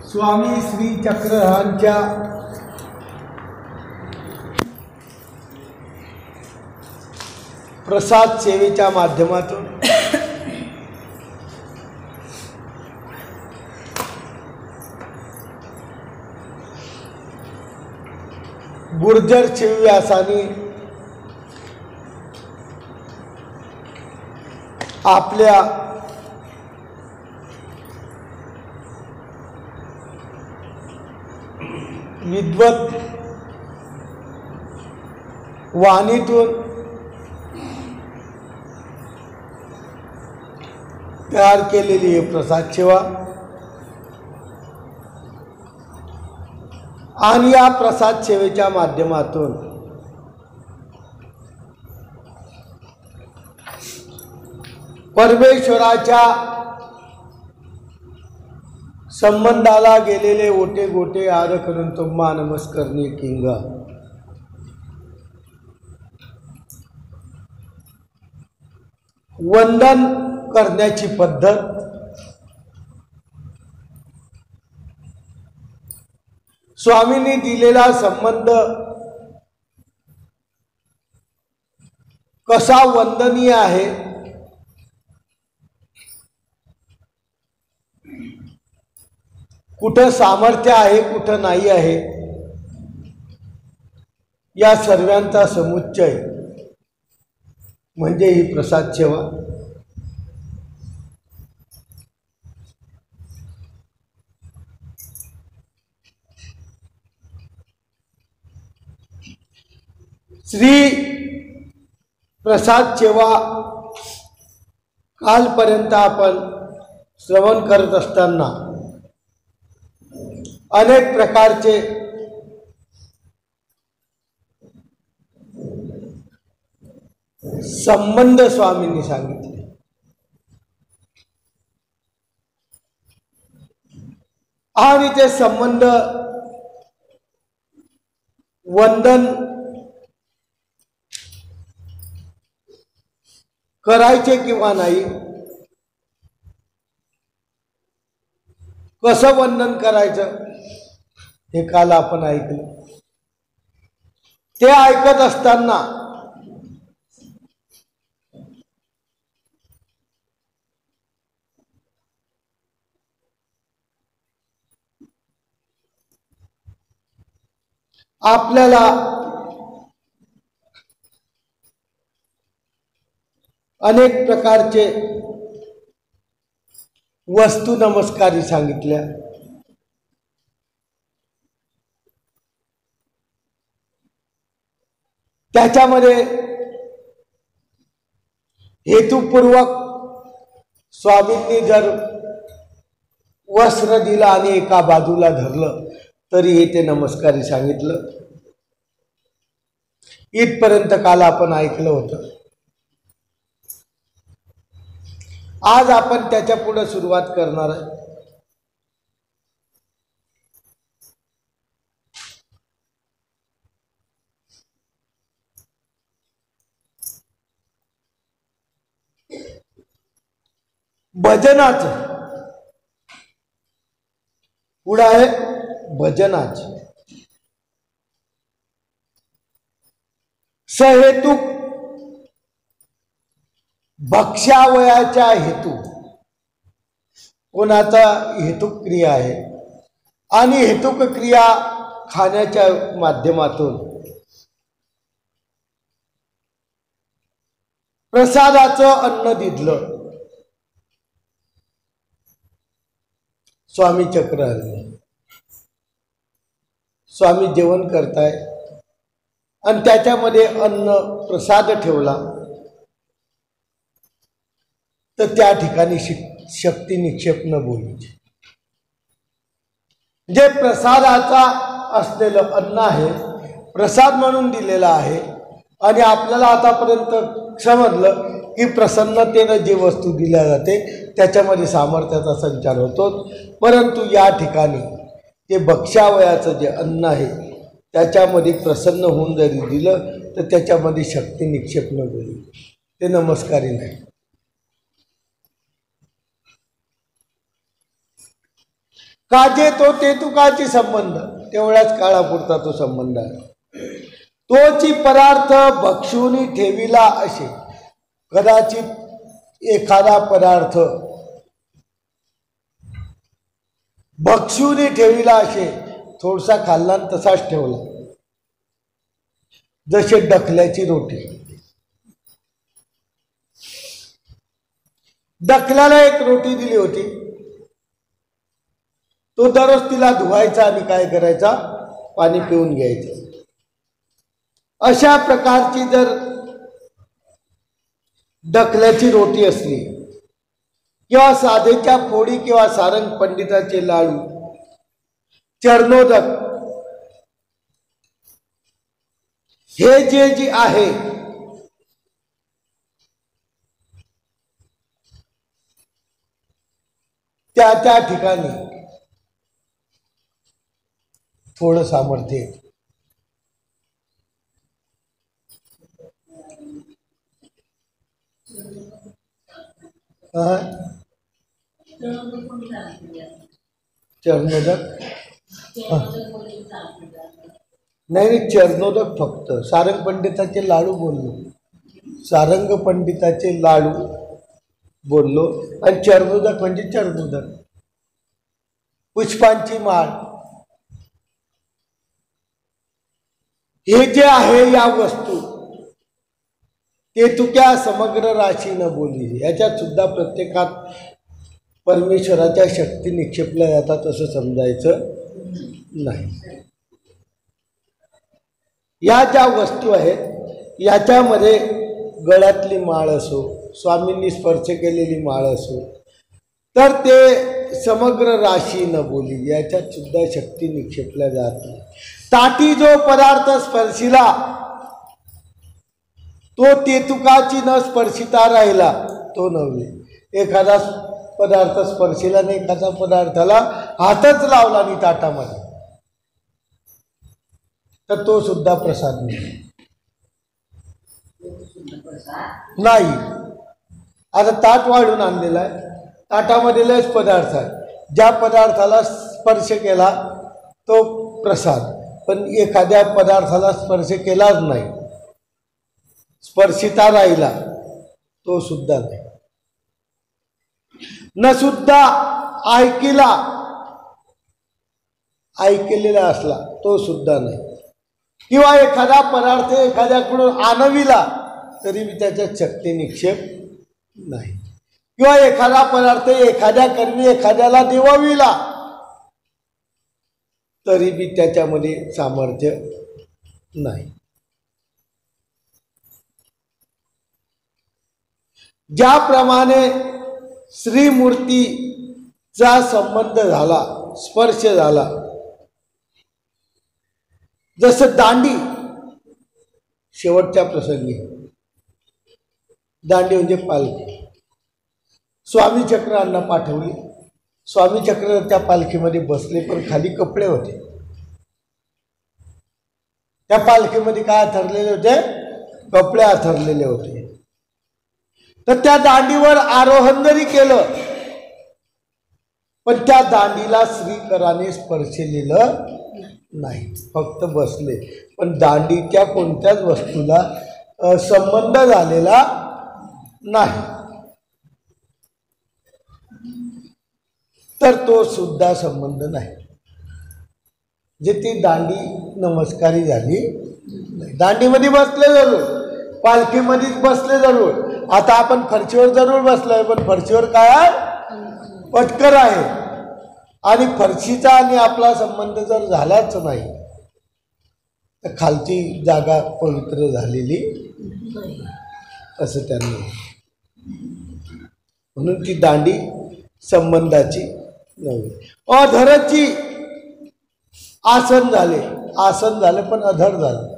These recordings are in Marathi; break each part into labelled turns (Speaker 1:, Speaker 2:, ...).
Speaker 1: स्वामी श्री चक्रधरांच्या प्रसाद सेवेच्या माध्यमातून गुर्जर शिवव्यासांनी आपल्या विद्वत वाणीतून तयार केलेली प्रसाद सेवा आणि या प्रसाद सेवेच्या माध्यमातून परमेश्वराच्या संबंधाला गेलेले ओटे गोटे आरखून तुम्हा नमस्करणी किंग वंदन करण्याची पद्धत स्वामींनी दिलेला संबंध कसा वंदनीय आहे कुठं सामर्थ्य आहे कुठं नाही आहे या सर्वांचा समुच्चय म्हणजे ही प्रसाद सेवा। श्री प्रसाद सेवा कालपर्यंत आपण श्रवण करत असताना अनेक प्रकारचे संबंध स्वामींनी सांगितले। आणि ते संबंध वंदन करायचे किंवा नाही, कसं वंदन करायचं हे काल आपण ऐकलं। ते ऐकत असताना आपल्याला अनेक प्रकारचे वस्तू नमस्कारी सांगितल्या। त्याच्यामध्ये हेतुपूर्वक स्वामींनी जर वस्त्र दिलं आणि एका बाजूला धरलं तरी हे ते नमस्कारी सांगितलं। इथपर्यंत काल आपण ऐकलं होतं। आज आपण त्याच्या पुढे सुरुवात करणार आहे। भजनाचं पुढं आहे भजनाचं सहेतुक भक्ष्यावयाच्या हेतू कोणाचा हेतुक क्रिया आहे आणि हेतुक क्रिया खाण्याच्या माध्यमातून प्रसादाचं अन्न दिलं स्वामी चक्रधरांनी। स्वामी जेवण करताय आणि त्याच्यामध्ये अन्न प्रसाद ठेवला तर त्या ठिकाणी शक्ती निक्षेप न बोलायची। जे प्रसादाचा असलेलं अन्न आहे प्रसाद म्हणून दिलेला आहे आणि आपल्याला आतापर्यंत समजलं की प्रसन्नतेने जी वस्तू दिल्या जाते त्याच्यामध्ये सामर्थ्याचा संचार होतो। परंतु या ठिकाणी जे भक्ष्यावयाचं जे अन्न आहे त्याच्यामध्ये प्रसन्न होऊन जरी दिलं तर त्याच्यामध्ये शक्ती निक्षेप न बोलली ते नमस्कारी नाही। काजे तो तेतुकाची संबंध, तेवढ्याच काळापुरता तो संबंध आहे. तोची पदार्थ भक्षुनी ठेविला असे. कदाचित एखादा पदार्थ भक्षुनी ठेविला असे, थोडसा खाल्ला तसाच ठेवला. जसे डखल्याची रोटी. डखल्याला एक रोटी दिली होती, तो दररोज तिला धुवायचा आणि काय करायचा, पाणी पिऊन घ्यायचं. अशा प्रकारची जर डखल्याची रोटी असली किंवा साधेच्या फोडी किंवा सारंग पंडिताचे लाडू, चरणोदक, हे जे आहे त्या ठिकाणी थोडं सामर्थ्य आहे. चरणोदक नाही, चरणोदक फक्त. सारंग पंडिताचे लाडू बोललो, सारंग पंडिताचे लाडू बोललो, आणि चरणोदक म्हणजे चरणोदक, पुष्पांची माळ, हे जे आहे या वस्तू ते तुक्या समग्र राशी न बोली. याच्यात सुद्धा प्रत्येकात परमेश्वराच्या शक्ती निक्षेपल्या जातात असं समजायचं नाही. या ज्या वस्तू आहेत याच्यामध्ये गळ्यातली माळ असो, स्वामींनी स्पर्श केलेली माळ असो, तर ते समग्र राशी न बोली, याच्यात सुद्धा शक्ती निक्षेपल्या जाते. ताटी जो पदार्थ स्पर्शिला तो तेतुकाची न स्पर्शिता राहिला तो नव्हे. एखादा पदार्थ स्पर्शिला नाही, एखादा पदार्थाला हातच लावला नाही ताटामध्ये, तर तो सुद्धा प्रसाद नाही. आता ताट वाढून आणलेला आहे, ताटामध्ये लयच पदार्थ आहे, ज्या पदार्थाला स्पर्श केला तो प्रसाद, पण एखाद्या पदार्थाला स्पर्श केलाच नाही, स्पर्शिता राहिला तो सुद्धा नाही. न सुद्धा ऐकलेला असला तो सुद्धा नाही. किंवा एखादा पदार्थ एखाद्याकडून आणविला तरी मी त्याच्यात शक्ती निक्षेप नाही. किंवा एखादा पदार्थ एखाद्या कर्मी एखाद्याला देवाविला तरी बी त्याच्यामध्ये सामर्थ्य नाही. ज्याप्रमाणे श्रीमूर्तीचा संबंध झाला, स्पर्श झाला, जसं दांडी शेवटच्या प्रसंगी, दांडी म्हणजे पालखी, स्वामी चक्रांना पाठवली, स्वामी चक्र त्या पालखीमध्ये बसले, पण खाली कपडे होते. त्या पालखीमध्ये काय अथरलेले होते, कपडे अथरलेले होते. तर त्या दांडीवर आरोहण जरी केलं पण त्या दांडीला श्रीकराने स्पर्शलेलं नाही, फक्त बसले, पण दांडीच्या कोणत्याच वस्तूला संबंध झालेला नाही, तर तो सुद्धा संबंध नाही. जे ती दांडी नमस्कारी झाली, दांडीमध्ये बसले जरूर, पालखीमध्येच बसले जरूर. आता आपण फरशीवर जरूर बसलोय, पण फरशीवर काय आहे, पटकर आहे, आणि फरशीचा आणि आपला संबंध जर झालाच नाही तर खालची जागा पवित्र झालेली असं त्यांनी. म्हणून ती दांडी संबंधाची नव्हे. अधरची आसन झाले पण अधर झालं.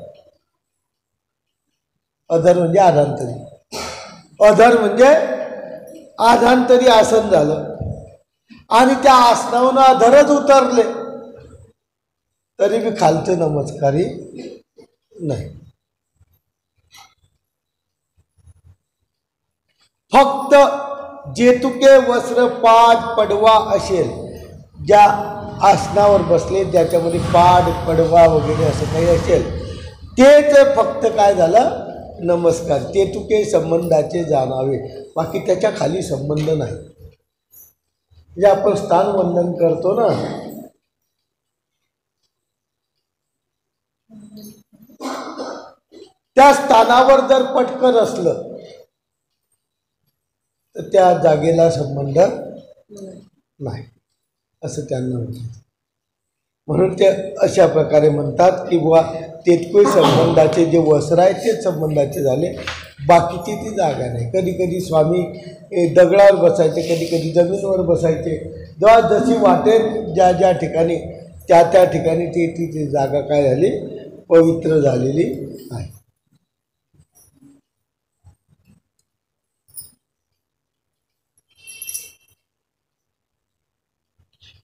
Speaker 1: अधर म्हणजे आधांतरी, अधर म्हणजे आधांतरी आसन झालं, आणि त्या आसनावरून अधरच उतरले तरी बी खालचे नमस्कारी नाही. फक्त जेतुके वस्त्र पाठ पडवा असेल, ज्या आसनावर बसले ज्याच्यामध्ये पाड पडवा वगैरे असं काही असेल तेच फक्त काय झालं नमस्कार, ते तुके संबंधाचे जाणावे, बाकी त्याच्या खाली संबंध नाही. म्हणजे आपण स्थान वंदन करतो ना, त्या स्थानावर जर पटकन असलं तर त्या जागेला संबंध नाही असं त्यांना म्हणतात. म्हणून ते अशा प्रकारे म्हणतात की बुवा तेतके संबंधाचे जे वस्त्र आहेत तेच संबंधाचे झाले, बाकीची ती जागा नाही. कधी कधी स्वामी दगडावर बसायचे, कधी कधी जमिनीवर बसायचे, जेव्हा जशी वाटेल ज्या ज्या ठिकाणी त्या ठिकाणी ती जागा काय झाली पवित्र झालेली आहे.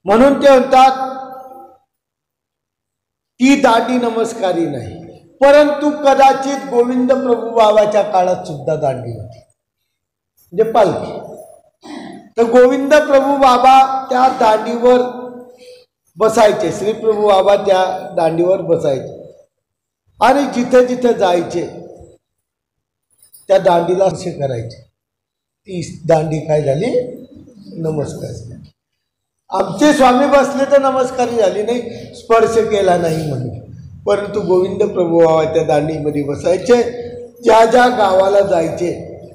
Speaker 1: म्हणून ते म्हणतात ती दांडी नमस्कारी नाही, परंतु कदाचित गोविंद प्रभू बाबाच्या काळात सुद्धा दांडी होती, म्हणजे पालखी. तर गोविंद प्रभू बाबा त्या दांडीवर बसायचे, श्री प्रभू बाबा त्या दांडीवर बसायचे आणि जिथे जिथे जायचे त्या दांडीला असे करायचे. ती दांडी काय झाली नमस्कार. आमचे स्वामी बसले तर नमस्कारी झाली नाही, स्पर्श केला नाही म्हणून, परंतु गोविंद प्रभू बाबा त्या दांडीमध्ये बसायचे. ज्या ज्या गावाला जायचे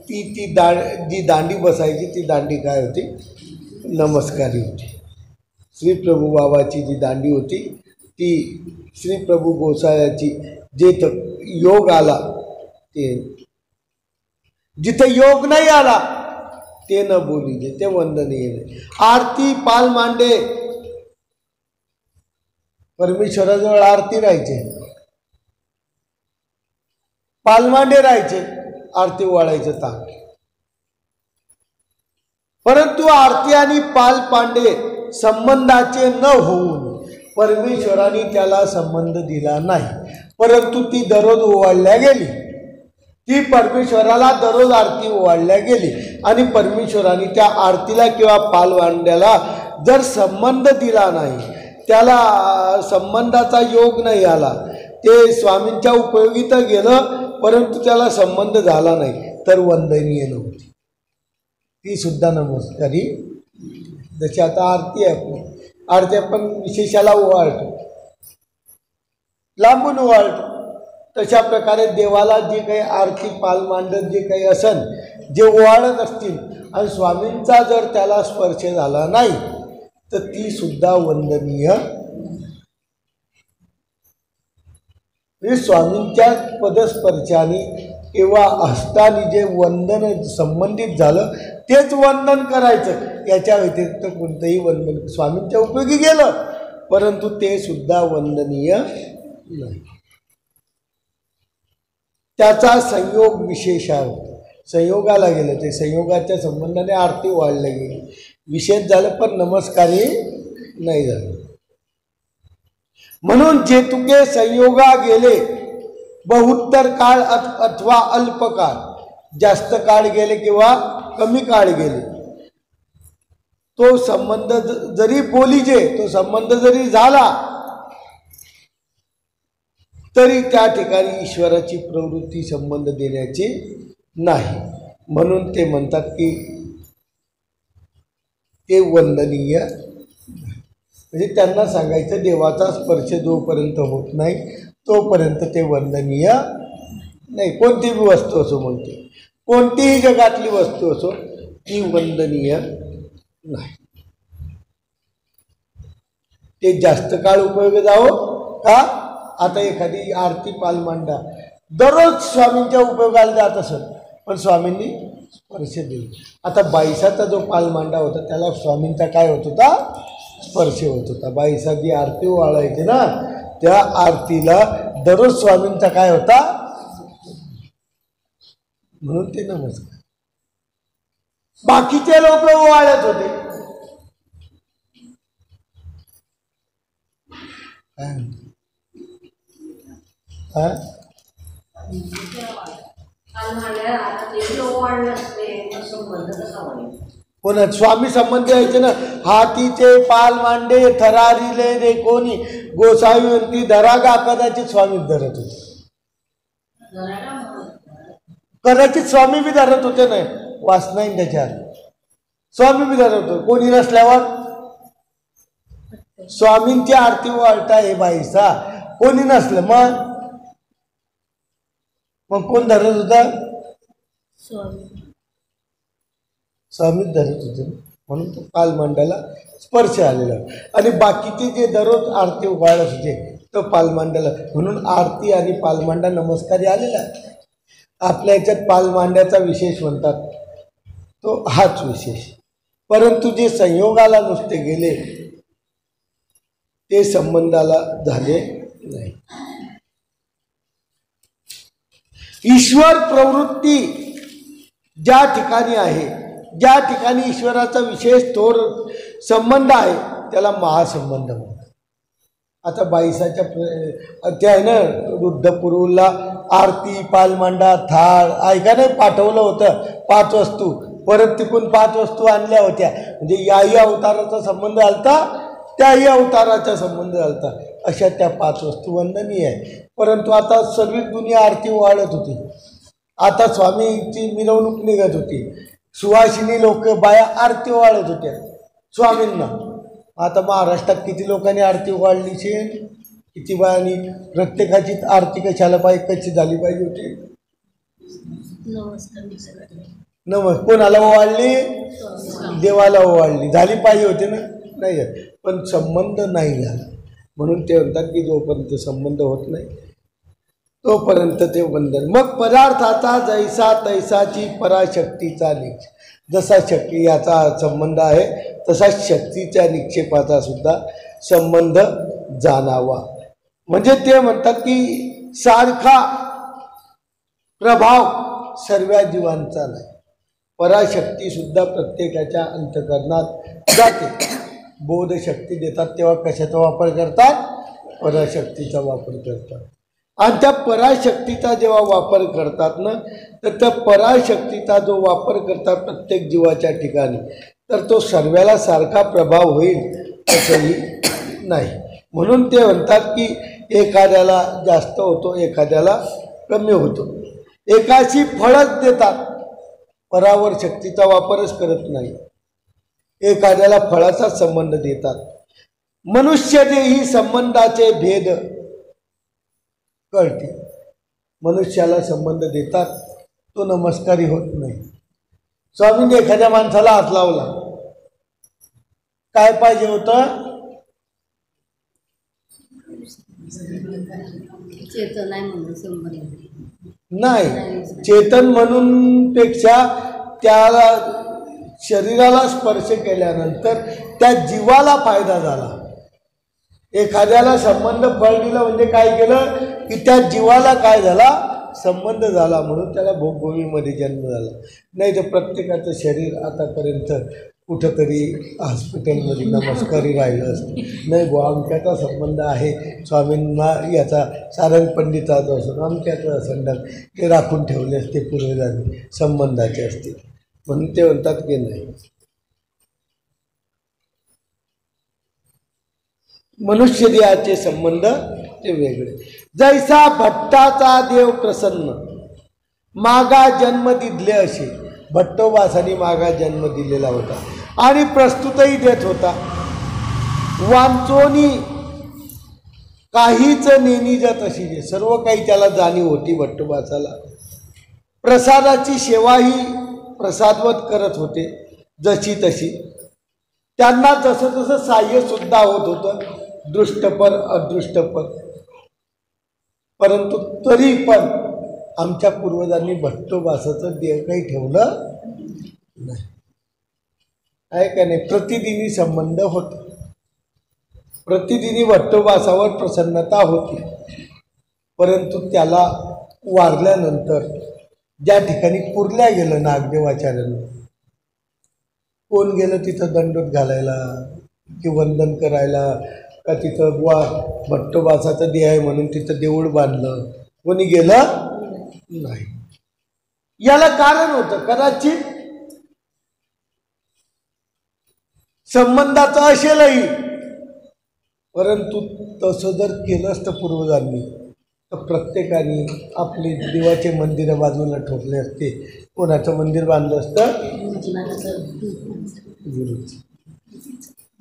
Speaker 1: ती जी दांडी बसायची ती दांडी काय होती नमस्कारी होती. श्री प्रभू बाबाची जी दांडी होती ती श्री प्रभू गोसाळ्याची जे योग आला ते, जिथे योग नाही आला ते न बोलीजे, ते वंदनीय नाही. आरती पाल मांडे, परमेश्वराजवळ आरती राहायचे, पालमांडे राहायचे, आरती वाळायचं ताक. परंतु आरती आणि पाल पांडे संबंधाचे न होऊन परमेश्वराने त्याला संबंध दिला नाही, परंतु ती दररोज ओवाळल्या गेली. ती परमेश्वराला दररोज आरती ओवाळल्या गेली आणि परमेश्वराने त्या आरतीला किंवा पालवांड्याला जर संबंध दिला नाही, त्याला संबंधाचा योग नाही आला, ते स्वामींच्या उपयोगी तर गेलं परंतु त्याला संबंध झाला नाही, तर वंदनीय नव्हती, ती सुद्धा नमस्कारी. जशी आता आरती आहे, आरती आपण विशेषाला ओवाळतो, लांबून ओवाळतो, तशा प्रकारे देवाला जे काही आरती पाल मांडत जे काही असन, जे ओवाळत असतील आणि स्वामींचा जर त्याला स्पर्श झाला नाही तर ती सुद्धा वंदनीय. स्वामींच्या पदस्पर्शाने किंवा हस्ताने जे वंदन संबंधित झालं तेच वंदन करायचं, याच्या व्यतिरिक्त कोणतंही वंदन स्वामींच्या उपयोगी गेलं परंतु ते सुद्धा वंदनीय नाही. त्याचा संयोग विशेष आहे, संयोगाला गेलं, ते संयोगाच्या संबंधाने आरती वाढल्या गेली, विशेष झालं पण नमस्कारी नाही झालं. म्हणून जे तुके संयोगा गेले बहुत्तर काळ अथवा अल्प काळ, जास्त काळ गेले किंवा कमी काळ गेले, तो संबंध जरी बोलीजे, तो संबंध जरी झाला तरी त्या ठिकाणी ईश्वराची प्रवृत्ती संबंध देण्याची नाही. म्हणून ते म्हणतात की ते वंदनीय, म्हणजे त्यांना सांगायचं देवाचा स्पर्श जोपर्यंत होत नाही तोपर्यंत ते वंदनीय नाही. कोणतीही वस्तू असो, म्हणते कोणतीही जगातली वस्तू असो ती वंदनीय नाही. ते जास्त काळ उपयोग जावं का. आता एखादी आरती पाल मांडा दररोज स्वामींच्या उपयोगाला जात असत, पण स्वामींनी स्पर्श दिला. आता बाईसाचा जो पाल मांडा होता त्याला स्वामींचा काय होत होता स्पर्श होत होता. बाईसा जी आरती वाळायची ना त्या आरतीला दररोज स्वामींचा काय होता, म्हणून ते नमस्कार. बाकीचे लोक वाळत होते. कोण स्वामी संबंधी यायचे ना, हातीचे पाल मांडे थरारिले रे कोणी, गोसावी म्हणती धरागा, कदाचित स्वामी धरत होते, कदाचित स्वामी बी धरत होते. नाही वास नाही त्याच्यात, स्वामी बी धरत होते. कोणी नसल्यावर स्वामींची आरती वाळता हे बाईसा, कोणी नसलं मग कोण धरत होता? स्वामीच धरत होते. म्हणून तो पालमांडाला स्पर्श आलेला. आणि बाकीचे जे दररोज आरती उभारत होते तो पालमांडाला, म्हणून आरती आणि पालमांडा नमस्कारी आलेला. आपल्या याच्यात पालमांड्याचा विशेष म्हणतात तो हाच विशेष. परंतु जे संयोगाला नुसते गेले ते संबंधाला झाले नाही. ईश्वर प्रवृत्ती ज्या ठिकाणी आहे, ज्या ठिकाणी ईश्वराचा विशेष थोर संबंध आहे त्याला महासंबंध म्हणतात. आता बाईसाच्या त्या आहे ना रुद्रपुरूला आरती पालमांडा थाळ ऐका नाही पाठवलं होतं 5 वस्तू, परत तिकून 5 वस्तू आणल्या होत्या. म्हणजे याही अवताराचा संबंध आलता, त्याही अवताराचा संबंध आलता. अशा त्या 5 वस्तू वंदनीय आहे. परंतु आता सगळी दुनिया आरती वाढत होती. आता स्वामींची मिरवणूक निघत होती, सुवासिनी लोक बाया आरती वाढत होत्या स्वामींना. आता महाराष्ट्रात किती लोकांनी आरती वाढली छे, किती बायांनी, प्रत्येकाची आरती कशाला पाहिजे, कशी झाली पाहिजे होती. कोणाला ओवाळली? देवाला ओवाळली, झाली पाहिजे होती ना, नाही पण संबंध नाही झाला. म्हणून ते म्हणतात की जोपर्यंत संबंध होत नाही तोपर्यंत ते बंधन. मग पदार्थाचा जैसा तैसाची पराशक्तीचा निक्षेप, जसा शक्ती याचा संबंध आहे तसा शक्तीच्या निक्षेपाचा सुद्धा संबंध जाणावा. म्हणजे ते म्हणतात की सारखा प्रभाव सर्व जीवांचा नाही. पराशक्ती सुद्धा प्रत्येकाच्या अंतःकरणात जाते. बोधशक्ती देतात तेव्हा कशाचा वापर करतात? पराशक्तीचा वापर करतात. आणि त्या पराशक्तीचा जेव्हा वापर करतात ना, तर त्या पराशक्तीचा जो वापर करतात प्रत्येक जीवाच्या ठिकाणी, तर तो सर्वाला सारखा प्रभाव होईल असंही नाही. म्हणून ते म्हणतात की एखाद्याला जास्त होतो, एखाद्याला कमी होतो. एकाशी फळच देतात, परावर शक्तीचा वापरच करत नाही. एखाद्याला फळाचा संबंध देतात. मनुष्य देही संबंधाचे भेद कळते. मनुष्याला संबंध देतात, तो नमस्कारी होत नाही. स्वामींनी एखाद्या माणसाला हात लावला, काय पाहिजे होतं?
Speaker 2: चेतन आहे म्हणून संबंध
Speaker 1: नाही. चेतन म्हणून पेक्षा त्याला शरीराला स्पर्श केल्यानंतर त्या जीवाला फायदा झाला. एखाद्याला संबंध फळ दिलं म्हणजे काय केलं की त्या जीवाला काय झाला? संबंध झाला, म्हणून त्याला भोगभूमीमध्ये जन्म झाला. नाही तर प्रत्येकाचं शरीर आतापर्यंत कुठंतरी हॉस्पिटलमध्ये नमस्कारी राहिलं असतं. नाही बुवा आमच्याचा संबंध आहे स्वामींना, याचा सारंग पंडिताचा असून आमच्याचं संबंध ते राखून ठेवले असते पूर्वजांनी, संबंधाचे असते. म्हणून ते म्हणतात की नाही, मनुष्य देहाचे संबंध ते वेगळे. जैसा भट्टाचा देव प्रसन्न मागा जन्म दिले असे. भट्टोबासानी मागा जन्म दिलेला होता आणि प्रस्तुतही देत होता. वांचोनी काहीच नेणी जात अशी, सर्व काही त्याला जाणीव होती भट्टोबासाला. प्रसादाची सेवाही प्रसादवत करत होते जशी तशी. त्यांना जसं तसं साह्य सुद्धा होत होतं, दृष्टपर अदृष्टपर. परंतु तरी पण आमच्या पूर्वजांनी भट्टोबासाचं देव काही ठेवलं नाही, आहे का नाही. प्रतिदिनी संबंध होता, प्रतिदिनी भट्टोबासावर प्रसन्नता होती. परंतु त्याला वारल्यानंतर ज्या ठिकाणी पुरल्या गेलं नागदेवाचार्यांना, कोण गेलं तिथं दंडोत घालायला की वंदन करायला, का तिथं भट्टोबासाचं देह आहे म्हणून तिथं देऊळ बांधलं, कोणी गेलं नाही. याला कारण होतं कदाचित संबंधाचं असेलही, परंतु तसं जर केलं असतं पूर्वजांनी तर प्रत्येकाने आपले देवाचे मंदिर बाजूला ठोकले असते. कोणाचं मंदिर बांधलं असतं? गुरुचं.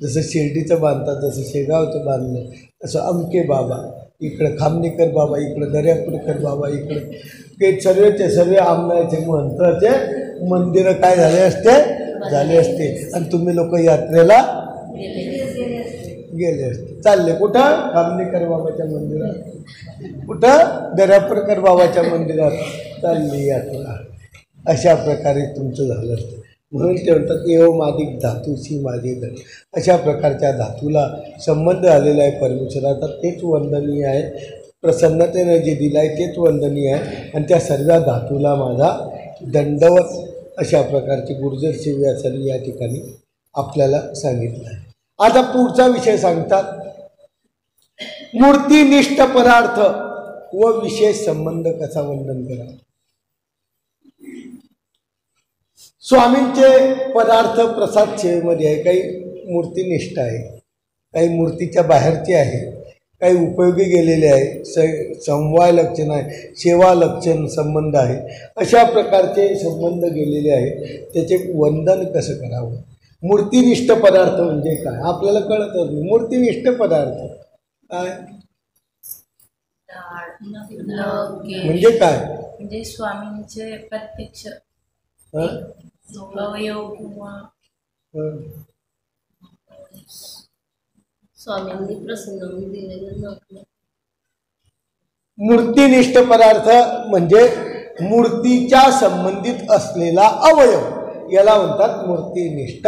Speaker 1: जसं शिर्डीचं बांधतात, जसं शेगावचं बांधलं, तसं अमके बाबा इकडं, खामनेकर बाबा इकडं, दर्यापूरकर बाबा इकडं, ते सर्वचे सर्व आमनाचे महंताचे मंदिरं काय झाले असते? झाले असते. आणि तुम्ही लोक यात्रेला गेले असते. चालले कुठं? खामनेकर बाबाच्या मंदिरात, कुठं? दर्यापूरकर बाबाच्या मंदिरात चालली यात्रा. अशा प्रकारे तुमचं झालं असतं. म्हणून ते म्हणतात एवं मादिक धातूशी माझे धन. अशा प्रकारच्या धातूला संबंध आलेला आहे परमेश्वराचा, तेच वंदनीय आहे. प्रसन्नतेनं जे दिलं आहे तेच वंदनीय आहे. आणि त्या सर्व धातूला माझा दंडवत अशा प्रकारची गुर्जर शिवव्यासांनी या ठिकाणी आपल्याला सांगितलं आहे. आता पुढचा विषय सांगतात, मूर्तिनिष्ठ पदार्थ व विशेष संबंध कसा वंदन करा. स्वामींचे पदार्थ प्रसाद सेवेमध्ये आहे. काही मूर्तिनिष्ठ आहे, काही मूर्तीच्या बाहेरचे आहे, काही उपयोगी गेलेले आहे, समवाय लक्षण आहे, सेवा लक्षण संबंध आहे. अशा प्रकारचे संबंध गेलेले आहे. त्याचे वंदन कसं करावं. मूर्तिनिष्ठ पदार्थ म्हणजे काय आपल्याला कळतच नाही. मूर्तिनिष्ठ पदार्थ काय म्हणजे काय?
Speaker 3: म्हणजे स्वामींचे प्रत्यक्ष अवयव किंवा
Speaker 2: स्वामींनी प्रसन्न होऊन दिलेलं नकलं.
Speaker 1: मूर्तिनिष्ठ पदार्थ म्हणजे मूर्तीच्या संबंधित असलेला अवयव, याला म्हणतात मूर्तिनिष्ठ.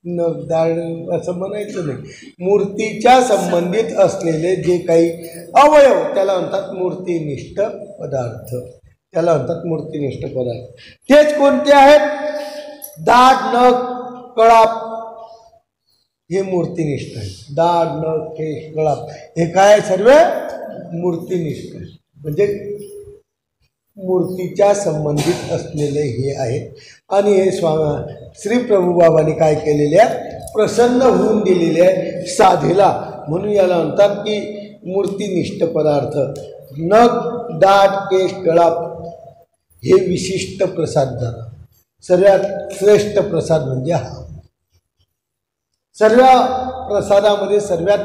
Speaker 1: नगदाळ असं म्हणायचं नाही. मूर्तीच्या संबंधित असलेले जे काही अवयव त्याला म्हणतात मूर्तिनिष्ठ पदार्थ, त्याला म्हणतात मूर्तिनिष्ठ पदार्थ. तेच कोणते आहेत? दाढ, नख, कळाप हे मूर्तिनिष्ठ आहे. दाढ, नख, केश, कळाप हे काय सर्व मूर्तिनिष्ठ आहे. म्हणजे मूर्तीच्या संबंधित असलेले हे आहेत. आणि हे श्री प्रभुबाबांनी काय केलेले आहे? प्रसन्न होऊन दिलेले आहे साधेला. म्हणून याला म्हणतात की मूर्तिनिष्ठ पदार्थ. नख, दाढ, केश, कळाप हे विशिष्ट प्रसाद झाला. सर्वात श्रेष्ठ प्रसाद म्हणजे हा. सर्व प्रसादामध्ये सर्वात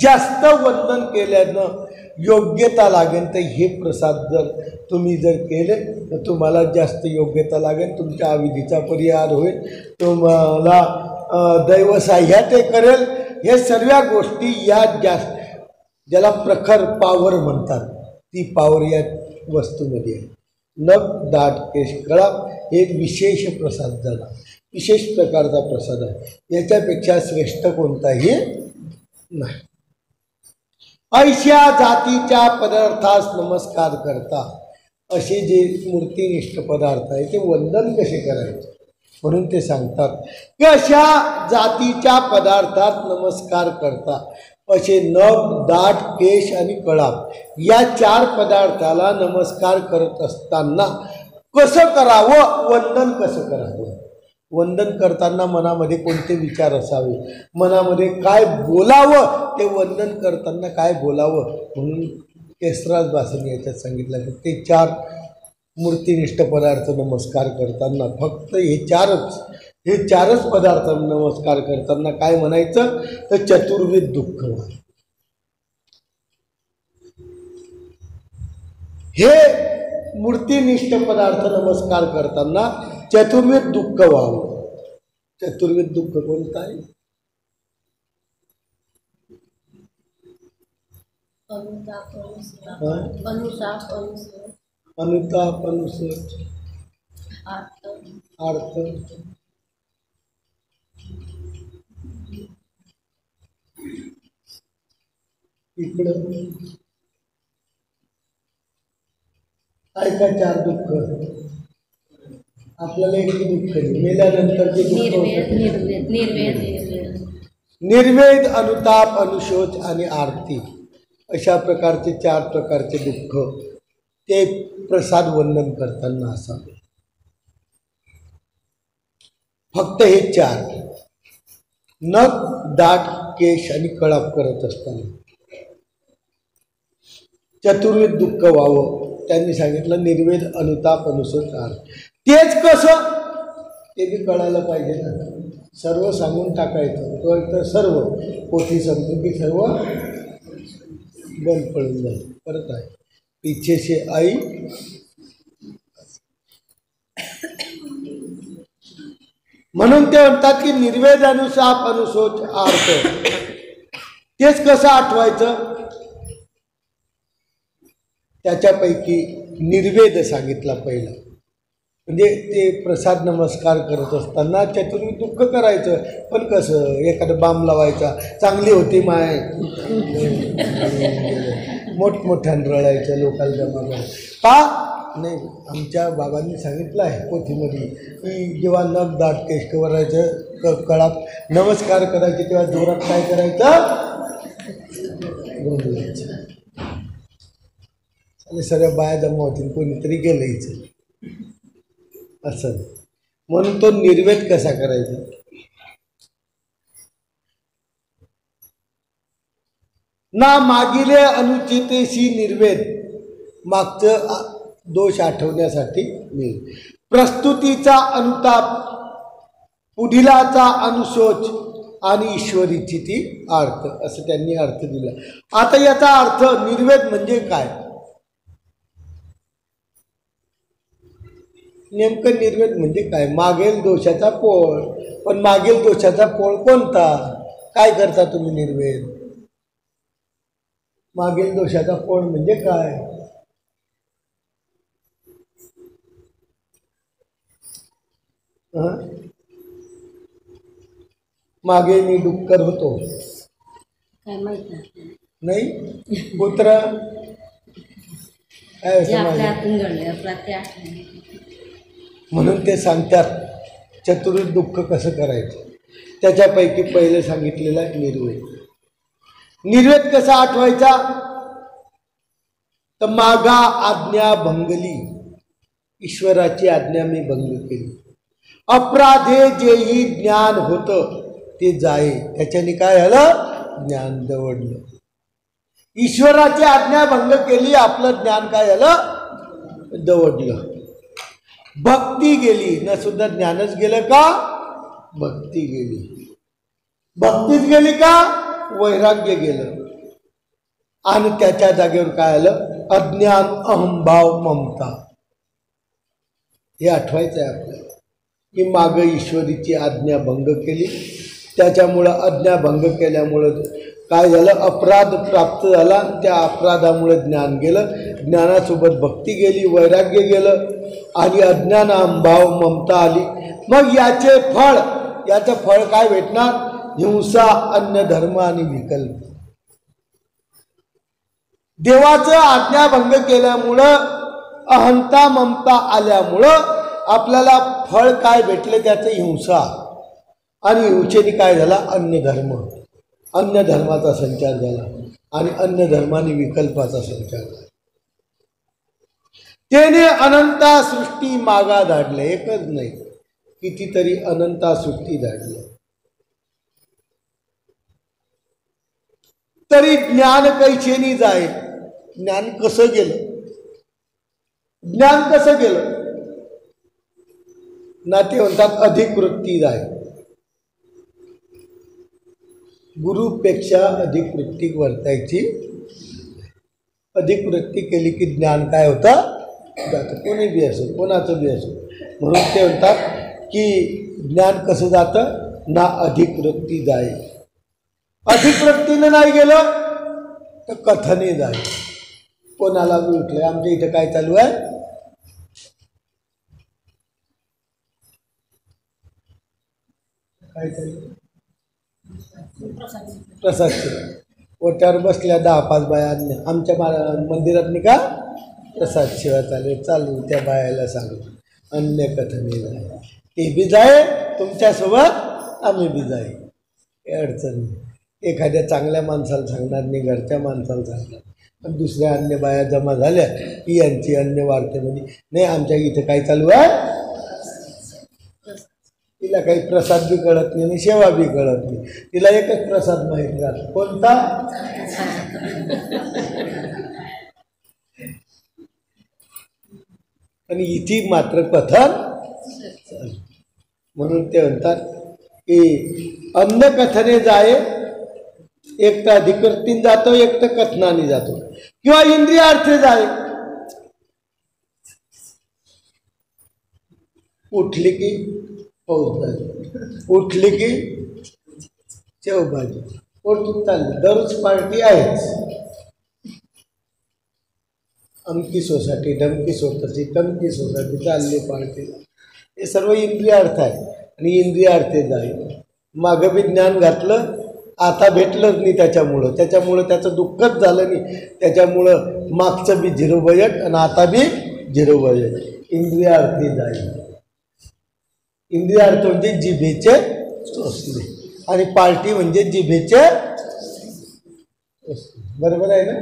Speaker 1: जास्त वंदन केल्यानं योग्यता लागेल. तर हे प्रसाद जर तुम्ही जर केले तर तुम्हाला जास्त योग्यता लागेल, तुमच्या अविधीचा परिहार होईल, तुम्हाला दैव साह्याते करेल. हे सर्व गोष्टी या जास्त ज्याला प्रखर पावर म्हणतात ती पावर या वस्तूमध्ये आहे. नख, दाढ, केश, कळाप हे एक विशेष प्रसाद झाला, विशेष प्रकारचा प्रसाद आहे. याच्यापेक्षा श्रेष्ठ कोणताही नाही. ऐशा जातीच्या पदार्थास नमस्कार करता असे जे मूर्तिनिष्ठ पदार्थ आहे ते वंदन कसे करायचे म्हणून ते सांगतात की अशा जातीच्या पदार्थात नमस्कार करता असे नख, दाढ, केश आणि कळाप या 4 पदार्थाला नमस्कार करत असताना कसं करावं, वंदन कसं करावं. वंदन करताना मनामध्ये कोणते विचार असावे, मनामध्ये काय बोलावं, ते वंदन करताना काय बोलावं म्हणून केसराज भासांनी याच्यात सांगितलं की ते 4 मूर्तिनिष्ठ पदार्थ नमस्कार करताना फक्त हे 4च पदार्थ नमस्कार करताना काय म्हणायचं तर चतुर्विध दुःख. हे मूर्तिनिष्ठ पदार्थ नमस्कार करताना चतुर्विध दुःख व्हावं. चतुर्विध दुःख कोणतं आहे? अनुताप, अनुसोच, आर्त, इकडं ऐका 4 दुःख. आपल्याला एक दुःख मेल्यानंतर जे दुःख निर्वेद, अनुताप, अनुशोच आणि आरती अशा प्रकारचे 4 प्रकारचे दुःख ते प्रसाद वंदन करताना असावे. फक्त हे 4 नख दाट केश आणि कळप करत असताना चतुर्विध दुःख व्हावं. त्यांनी सांगितलं निर्वेद अनुताप अनुसंधान. तेच कसं ते बी कळायला पाहिजे ना. सर्व सांगून टाकायचं तर सर्व पोथी समजून की सर्व बंद पडून जाईल. परत आहे पीछे से आई म्हणून ते म्हणतात की निर्वेद अनुसाप अनुशोच अर्थ. तेच कसं आठवायचं त्याच्यापैकी निर्वेद सांगितला पहिला. म्हणजे ते प्रसाद नमस्कार करत असताना चतुर्विध दुःख करायचं. पण कसं एखादं बाम लावायचा चांगली होती माय मोठमोठ्यान रळायचं लोकांना जमा करायचं का नाही. आमच्या बाबांनी सांगितलं आहे पोथीमध्ये की जेव्हा नख दाट केश करायचं कळाप नमस्कार करायचे तेव्हा जोरात काय करायचं बोलायचं. आणि सगळ्या बाया जमा होतील कोणीतरी गेलं असं. म्हणून तो निर्वेद कसा करायचा. ना मागिले अनुचितेशी निर्वेद मागचं दोष आठवण्यासाठी मिळेल. प्रस्तुतीचा अनुताप पुढीलाचा अनुशोच आणि ईश्वरीची ती अर्थ असं त्यांनी अर्थ दिला. आता याचा अर्थ निर्वेद म्हणजे काय नेमकं निर्वेद म्हणजे काय. मागील दोषाचा पोळ. पण मागील दोषाचा पोळ कोणता काय करता तुम्ही निर्वेद. मागील दोषाचा पोळ म्हणजे काय. मागे मी डुक्कर होतो
Speaker 2: काय माहिती
Speaker 1: नाही पुत्र म्हणून ते सांगतात चतुर्विध दुःख कसं करायचं. त्याच्यापैकी पहिले सांगितलेलं आहे निर्वेद. निर्वेद कसा आठवायचा तर मागा आज्ञा भंगली ईश्वराची आज्ञा मी भंग केली. अपराधे जेही ज्ञान होतं ते जाये. त्याच्याने काय झालं ज्ञान दवडलं. ईश्वराची आज्ञा भंग केली आपलं ज्ञान काय झालं दवडलं. भक्ती गेली न सुद्धा ज्ञानच गेलं का भक्ती गेली. भक्तीच गेली का वैराग्य गेलं. आणि त्याच्या जागेवर काय आलं अज्ञान अहंभाव ममता. हे आठवायचं आहे आपल्याला की मागं ईश्वरीची आज्ञा भंग केली. त्याच्यामुळं आज्ञा भंग केल्यामुळं काय झालं अपराध प्राप्त झाला. त्या अपराधामुळे ज्ञान गेलं. ज्ञानासोबत भक्ती गेली वैराग्य गेलं आणि अज्ञान अहंभाव ममता आली. मग याचं फळ काय भेटणार हिंसा अन्य धर्म आणि विकल्प. देवाचं आज्ञाभंग केल्यामुळं अहंता ममता आल्यामुळं आपल्याला फळ काय भेटले त्याचं हिंसा. आणि हिंसेने काय झाला अन्य धर्म. अन्य धर्माचा संचार झाला आणि अन्य धर्माने विकल्पाचा संचार झाला. त्याने अनंता सृष्टी मागा धाडले. एकच नाही कितीतरी अनंता सृष्टी धाडल्या. तरी ज्ञान कैसेनी जाय. ज्ञान कसं गेलं ज्ञान कसं गेलं ना ते म्हणतात अधिकृती जाय. गुरुपेक्षा अधिक वृत्ती वर्तायची. अधिक वृत्ती केली की ज्ञान काय होतं जातं. कोणी बी असो कोणाचं बी असो. म्हणून ते म्हणतात की ज्ञान कसं जातं ना अधिक वृत्ती जाय. अधिक वृत्तीनं नाही गेलं तर कथने जाय. कोणाला बी उठलं. आमच्या इथं काय चालू आहे काय चालू प्रसाद सेवा. ओट्यावर बसल्या 10-5 बाया आमच्या मंदिरात नाही का प्रसाद सेवा चालू त्या बायाला सांगू अन्य कथने जाय. ते बी जाय तुमच्यासोबत आम्ही बी जाय. काही अडचण नाही. एखाद्या चांगल्या माणसाला सांगणार नाही घरच्या माणसाला सांगणार. पण दुसऱ्या अन्य बाया जमा झाल्या की यांची अन्य वार्तेमध्ये नाही आमच्या इथं काय चालू आहे तिला काही प्रसाद बी कळत नाही आणि सेवा बी कळत नाही. तिला एकच प्रसाद माहीत राहतो, कोणता? आणि इथे मात्र कथन. म्हणून ते म्हणतात की अन्न कथने जाये, एक तर अधिकृतीन जातो, एक तर कथनाने जातो, किंवा इंद्रियार्थे जाये. उठली की पाऊस भाजी, उठली की शेवभाजी, उठून चालली. दररोज पार्टी आहेच. अमकी सोसायटी, ढमकी सोसायटी, तमकी सोसायटी, चालली पार्टीला. हे सर्व इंद्रियार्थ आहे आणि इंद्रियार्थे जाईल. मागं बी ज्ञान घातलं, आता भेटलंच नाही त्याच्यामुळं त्याचं दुःखच झालं नाही. त्याच्यामुळं मागचं बी 0 बजेट आणि आता बी 0 बजेट. इंद्रियार्थी जाईल. इंद्रियार्थ म्हणजे जिभेचे चोचले आणि पार्टी म्हणजे जिभेचे चोचले. बरोबर आहे ना?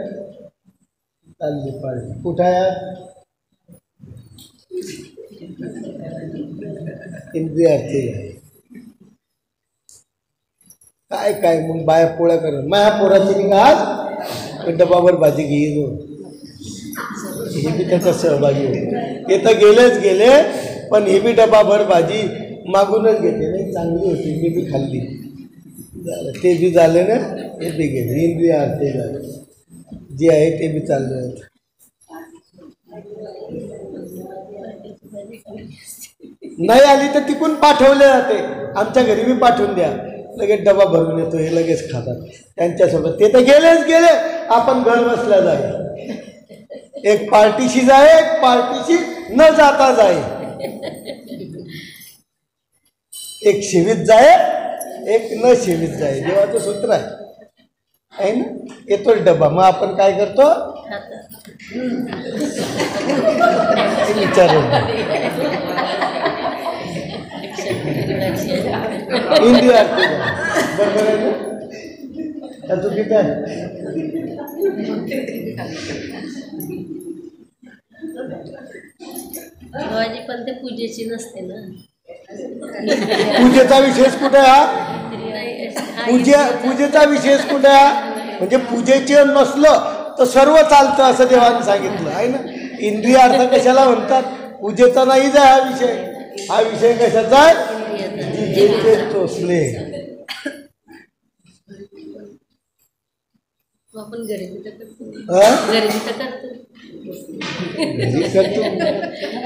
Speaker 1: चालली पार्टी. कुठं आहे? इंद्रियार्थी आहे. काय काय मग बाया पोळ्या करणार. माझ्या पोराची नाही का आज डबावर भाजी घेईन. हे बी त्याचा सहभागी होते. ते तर गेलेच गेले, पण हे बी डबाभर भाजी मागूनच घेते. नाही चांगली होती, मी बी खाल्ली. झालं ते बी झाले ना, हे बी गेले. इंद्रियार्थी झाले. जे आहे ते बी चाललं. नाही आली तर तिकून पाठवले जाते. आमच्या घरी बी पाठवून द्या, लगेच डबा भरून येतो. हे लगेच खातात त्यांच्यासोबत. ते तर गेलेच गेले, आपण घर बसल्या जाईल. एक पार्टीशी जाय, एक पार्टीशी न जाता जाय. एक शिवीत जाय, एक न शिवीत जाय. देवाचं सूत्र आहे ना. येतोच डबा, मग आपण काय करतो? विचार. इंडिया बरोबर आहे ना? चुकीचं आहे.
Speaker 2: पण ते पूजेची नसते ना.
Speaker 1: पूजेचा विशेष कुठे हा? पूजेचा विशेष कुठे हा? म्हणजे पूजेचे नसलं तर सर्व चालतं असं देवाने सांगितलं आहे ना. इंद्रियार्थ कशाला म्हणतात? पूजेचा नाहीच आहे हा विषय. हा विषय कशाचा आहे? जिभेचे चोचले.
Speaker 2: आपण गरीबी तर करतो.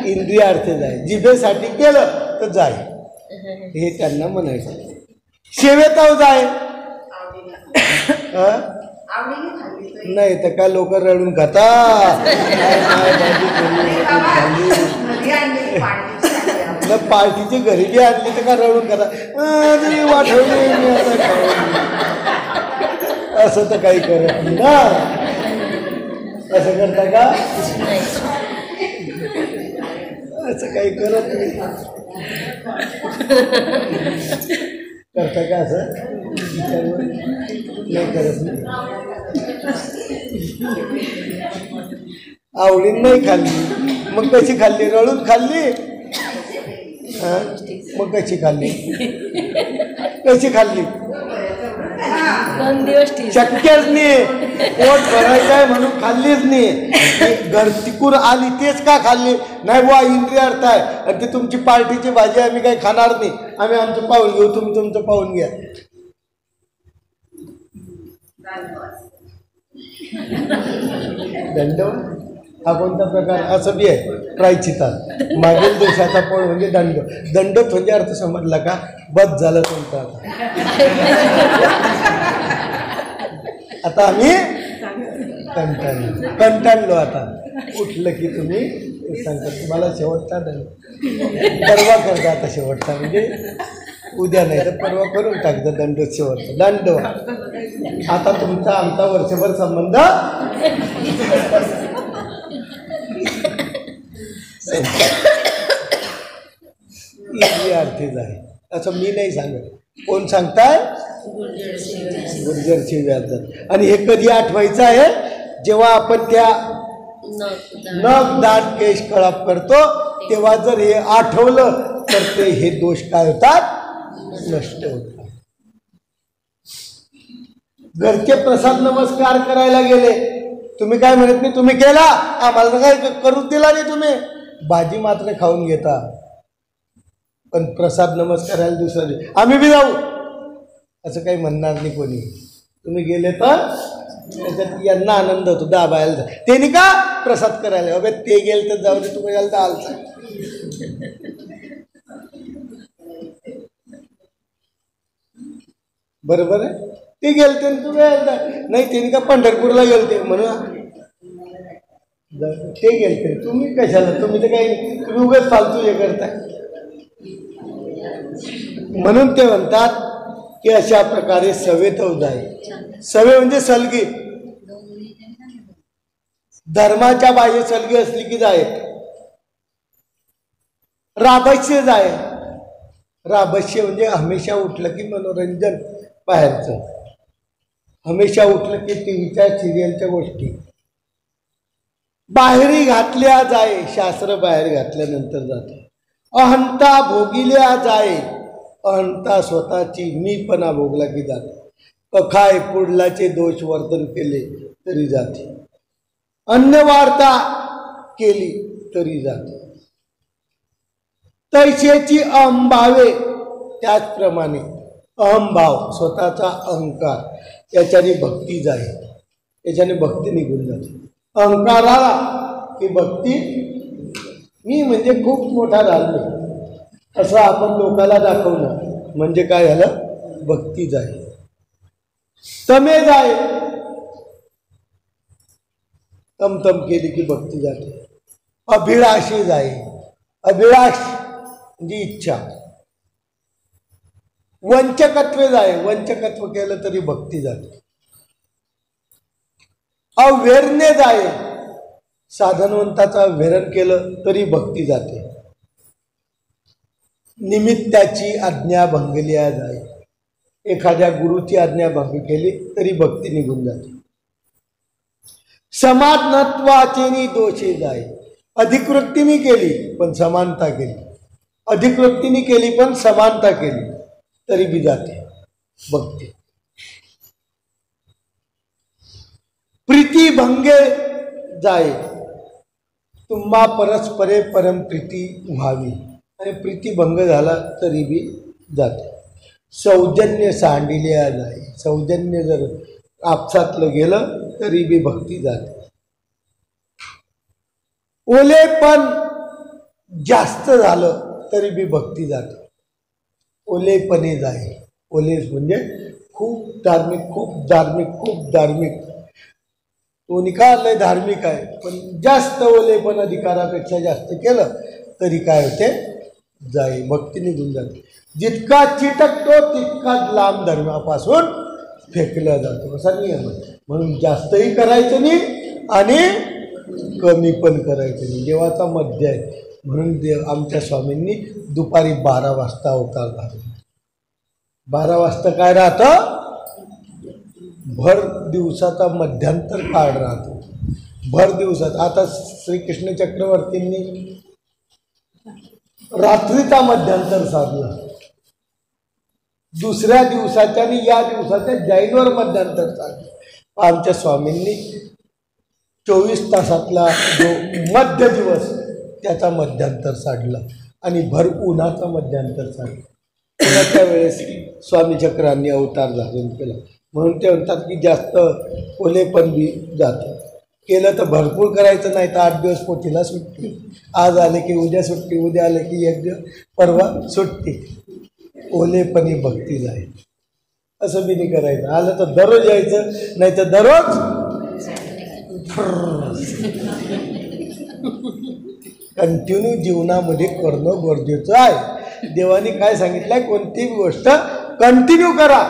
Speaker 1: इंद्रियार्थ जाय. जिभेसाठी केलं तर जाय, हे त्यांना म्हणायचं. सेवेत जाय. नाही तर काय लोक रडून खातात. पार्टीची गरिबी आणली तर का रडून खातात. वाठवली असं तर काही करत नाही ना. असं करता का? असं काही करत नाही. करता का असं? नाही करत नाही. आवडीन नाही खाल्ली, मग कशी खाल्ली? रडून खाल्ली. मग कशी खाल्ली? कशी खाल्ली?
Speaker 2: 2 दिवस
Speaker 1: शक्यच नाही. पोट भरायचं आहे म्हणून खाल्लीच नाही. घर तिकून आली तेच का खाल्ली? नाही बुवा इंद्रियार्थ आहे आणि ती तुमची पार्टीची भाजी आम्ही काही खाणार नाही. आम्ही आमचं पाहून घेऊ, तुम्ही तुमचं पाहून घ्या. दंड हा कोणता प्रकार? असं बी आहे प्रायश्चितात. मागील देशाचा पोळ म्हणजे दंड. दंडच म्हणजे अर्थ समजला का? बस झालं तुमचं. आता आम्ही कंटाळलो. आता उठलं की तुम्ही सांगता तुम्हाला शेवटचा दंड. परवा करता आता शेवटचा, म्हणजे उद्या नाही तर परवा करून टाकतं दंड. शेवटचा दंड. आता तुमचा आमचा वर्षभर संबंध इंद्रियार्थीच आहे असं मी नाही सांगत. कोण सांगताय? गुर्जर व्यासदास. आणि हे कधी आठवायचं आहे? जेव्हा आपण त्या नख दाढ केश कळप करतो तेव्हा जर हे आठवलं तर ते हे दोष काय होतात, नष्ट होतात. घरचे प्रसाद नमस्कार करायला गेले, तुम्ही काय म्हणत नाही, तुम्ही केला आम्हाला तर काय करू दिला नाही, तुम्ही भाजी मात्र खाऊन घेता, पण प्रसाद नमस्काराला दुसरा दिवशी आम्ही बी जाऊ असं काही म्हणणार नाही कोणी. तुम्ही गेले तर त्याच्यात यांना आनंद होतो, दाबायला ते नाही का प्रसाद करायला, अबे ते गेले तर जाऊ दे, तुम्ही गेलं तर आलचा. बरोबर आहे, ते गेलते तुम्ही नाही, ते का पंढरपूरला गेलते म्हणून ते गेलते, तुम्ही कशाला, तुम्ही तर काही तुम्ही उगाच फालतू हे करताय. म्हणून ते म्हणतात की अशा प्रकारे सवेतव जाय. सवे म्हणजे सलगी, धर्माच्या बाह्य सलगी असली की जाय. राबस्य जाय, राबस्य म्हणजे हमेशा उठलं की मनोरंजन बाहेरचं, हमेशा उठलं की टीव्हीच्या सिरियलच्या गोष्टी. बाहेरी घातल्या जाय, शास्त्र बाहेर घातल्यानंतर जाते. अहंता भोगिल्या जाय, अहंता स्वतःची मीपणा भोगला की जाते. अखाय पुढलाचे दोष वर्तन केले तरी जाते, अन्य वार्ता केली तरी जाते. तैसेची अहंभावे, त्याचप्रमाणे अहंभाव स्वतःचा अहंकार याच्याने भक्ती जाईल, याच्याने भक्ती निघून जाते. अहंकार आला की भक्ती, मी म्हणजे खूप मोठा झालो असं आपण लोकाला दाखवलं म्हणजे काय झालं, भक्ती जाईल. तमे जाय, तमतम केली की भक्ती जाते. अभिलाषी जाय, अभिलाष म्हणजे इच्छा. वंचकत्व जाय, वंचकत्व केलं तरी भक्ती जाते. अवेरणे जाय, साधनवंताचा वेरण केलं तरी भक्ती जाते. निमित्ताची आज्ञा भंगल्या जाय, एखाद्या गुरुची आज्ञा भंग केली तरी भक्ती निघून जाते. समानत्वाचे दोषे जाय, अधिकृतीने केली पण समानता केली, अधिकृतीने केली पण समानता केली तरी बी जाते भक्ती. प्रीती भंगे जाय, तुम्हा परस्परे परमप्रीती व्हावी, आणि प्रीती भंग झाला तरी बी जाते. सौजन्य सांडिल्या जाय, सौजन्य जर आपसातलं गेलं तरी बी भक्ती जाते. ओलेपण जास्त झालं तरी बी भक्ती जाते. ओलेपणे जाय, ओले म्हणजे खूप धार्मिक, खूप धार्मिक, खूप धार्मिक. तो निकाल धार्मिक आहे पण जास्त ओलेपण अधिकारापेक्षा जास्त केलं तरी काय होते, जाई, भक्ती निघून जाते. जितका चिटकतो तितकाच लांब धर्मापासून फेकला जातो असा नियम आहे. म्हणून जास्तही करायचं नाही आणि कमी पण करायचं नाही. देवाचा मध्य आहे. म्हणून आमच्या स्वामींनी दुपारी 12 वाजता अवतार धरला. 12 वाजता काय राहतं, भर दिवसाचा मध्यांतर काळ राहतो. भर दिवसात आता श्रीकृष्ण चक्रवर्तींनी रात्रीचा मध्यांतर साधला. दुसऱ्या दिवसाच्या आणि या दिवसाच्या जैनवर मध्यांतर साधलं. आमच्या स्वामींनी 24 तासातला जो मध्य दिवस त्याचा मध्यांतर साधला आणि भर उन्हाचा मध्यांतर साधला. उन्हाच्या वेळेस स्वामी चक्रांनी अवतार धारण केला. म्हणून ते म्हणतात की जास्त ओलेपण बी जातं. केलं तर भरपूर करायचं, नाही तर 8 दिवस पोटीला सुट्टी. आज आले की उद्या सुट्टी, उद्या आले की 1 दिवस, परवा सुट्टी. ओलेपणी भक्ती जाईल असं बी नाही करायचं. आलं तर दररोज यायचं, नाही तर दररोज. कंटिन्यू जीवनामध्ये करणं गरजेचं आहे. देवाने काय सांगितलं आहे, कोणतीही गोष्ट कंटिन्यू करा.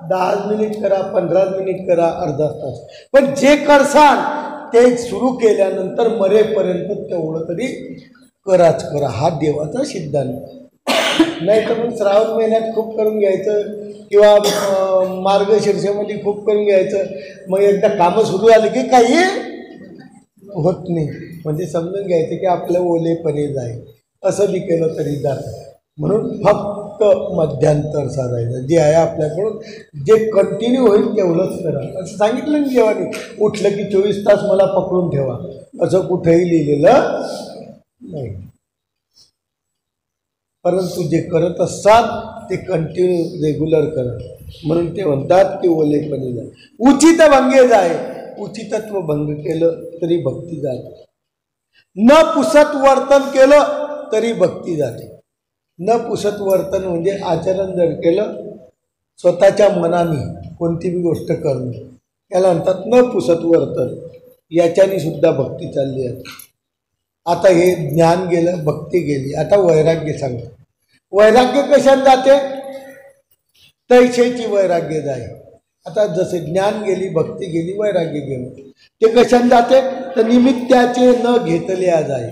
Speaker 1: 10 मिनिट करा, 15 मिनिट करा, अर्धा तास, पण जे करसान ते सुरू केल्यानंतर मरेपर्यंत तेवढं तरी कराच करा. हा देवाचा सिद्धांत. नाही तर मग श्रावण महिन्यात खूप करून घ्यायचं किंवा मार्गशीर्षामध्ये खूप करून घ्यायचं. मग एकदा कामं सुरू आली की काही होत नाही, म्हणजे समजून घ्यायचं की आपलं ओलेपणे जाईल, असं बी केलं तरी जातं. म्हणून फक्त मध्यांतर साधायचं, जे आहे आपल्याकडून जे कंटिन्यू होईल तेवढंच करा. असं सांगितलं मी जेव्हा उठलं की 24 तास मला पकडून ठेवा, असं कुठेही लिहिलेलं नाही. परंतु जे करत असतात ते कंटिन्यू रेग्युलर करा. म्हणून ते म्हणतात की ओलेपणे जाय, उचित भंगे जाय. उचितत्व भंग केलं तरी भक्ती जाते. न पुसत वर्तन केलं तरी भक्ती जाते. न पुसत वर्तन म्हणजे आचरण जर केलं स्वतःच्या मनाने कोणती बी गोष्ट करणं, याला म्हणतात न पुसत वर्तन. याच्याने सुद्धा भक्ती चालली आहे. आता हे ज्ञान गेलं, भक्ती गेली, आता वैराग्य सांगतो. वैराग्य कशात जाते? तैशेची वैराग्य जाय. आता जसे ज्ञान गेली, भक्ती गेली, वैराग्य गेलं, ते कशात जाते? तर निमित्ताचे न घेतल्या जाय.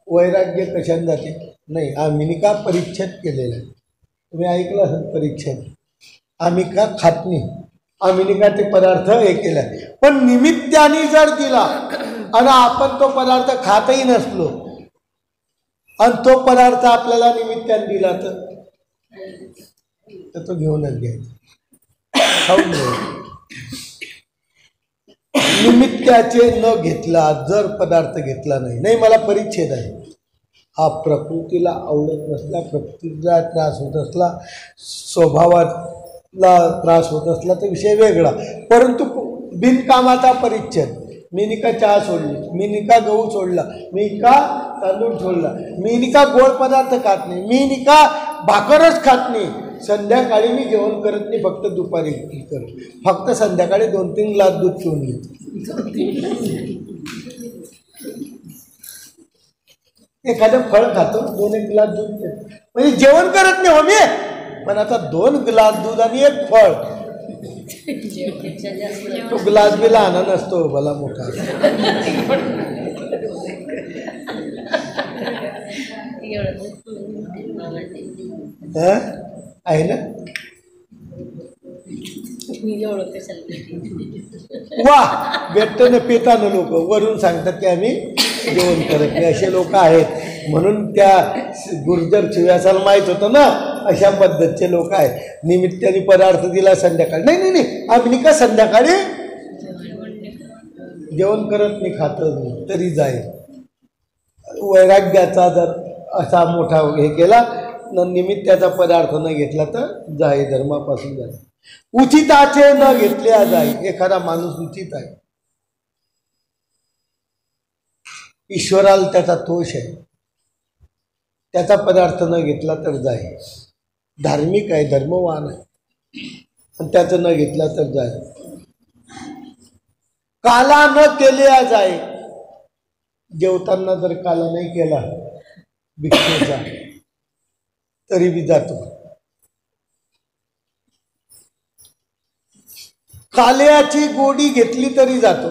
Speaker 1: वैराग्य कशात जाते? नाही, आम्ही का परिच्छेद केलेला आहे, तुम्ही ऐकलं असेल परिच्छेद. आम्ही का खात नाही, आम्ही का ते पदार्थ हे केला. पण निमित्ताने जर दिला आणि आपण तो पदार्थ खातही नसलो आणि तो पदार्थ आपल्याला निमित्ताने दिला तर तो घेऊनच घ्यायचा, खाऊन घ्यायचा. निमित्ताचे न घेतला जर पदार्थ घेतला नाही, नाही मला परिच्छेद आहे, हा प्रकृतीला आवडत नसला, प्रकृतीला त्रास होत असला, स्वभावाला त्रास होत असला तर विषय वेगळा. परंतु बिनकामाचा परिच्छेद, मी निका चहा सोडली, मी निका गहू सोडला, मी का तांदूळ सोडला, मी निका गोड पदार्थ खात नाही, मी निका भाकरच खात नाही, संध्याकाळी मी जेवण करत नाही, फक्त दुपारी कर, फक्त संध्याकाळी 2-3 ग्लास दूध पिऊन घेतो. एखादं फळ खातो, 2-1 ग्लास दूध पितो, म्हणजे जेवण करत नाही हो मी. पण आता 2 ग्लास दूध आणि 1 फळ, तो ग्लास बी लहान नसतो, भला मोठा. आहे ना? वा, भेटतं ना पिताना लोक वरून सांगतात की आम्ही जेवण करत नाही, असे लोक आहेत. म्हणून त्या गुर्जर शिव्यासाला माहीत होतं ना, अशा पद्धतीचे लोक आहेत. निमित्ताने पदार्थ दिला संध्याकाळी, नाही नाही नाही आम्ही का संध्याकाळी जेवण करत नाही, खात तरी जाईल. वैराग्याचा जर असा मोठा हे केला, निमित्ताचा पदार्थ न घेतला तर जाय, धर्मापासून जाय. उचिताचे न घेतल्या जाय. एखादा माणूस उचित आहे, ईश्वराला त्याचा तोष आहे, त्याचा पदार्थ न घेतला तर जाय. धार्मिक आहे, धर्मवान आहे, आणि त्याचं न घेतला तर जाय. काला न केल्या जाय. जेवताना जर काला नाही केला भिक्षेचा तरी बी जातो. काल्याची गोडी घेतली तरी जातो.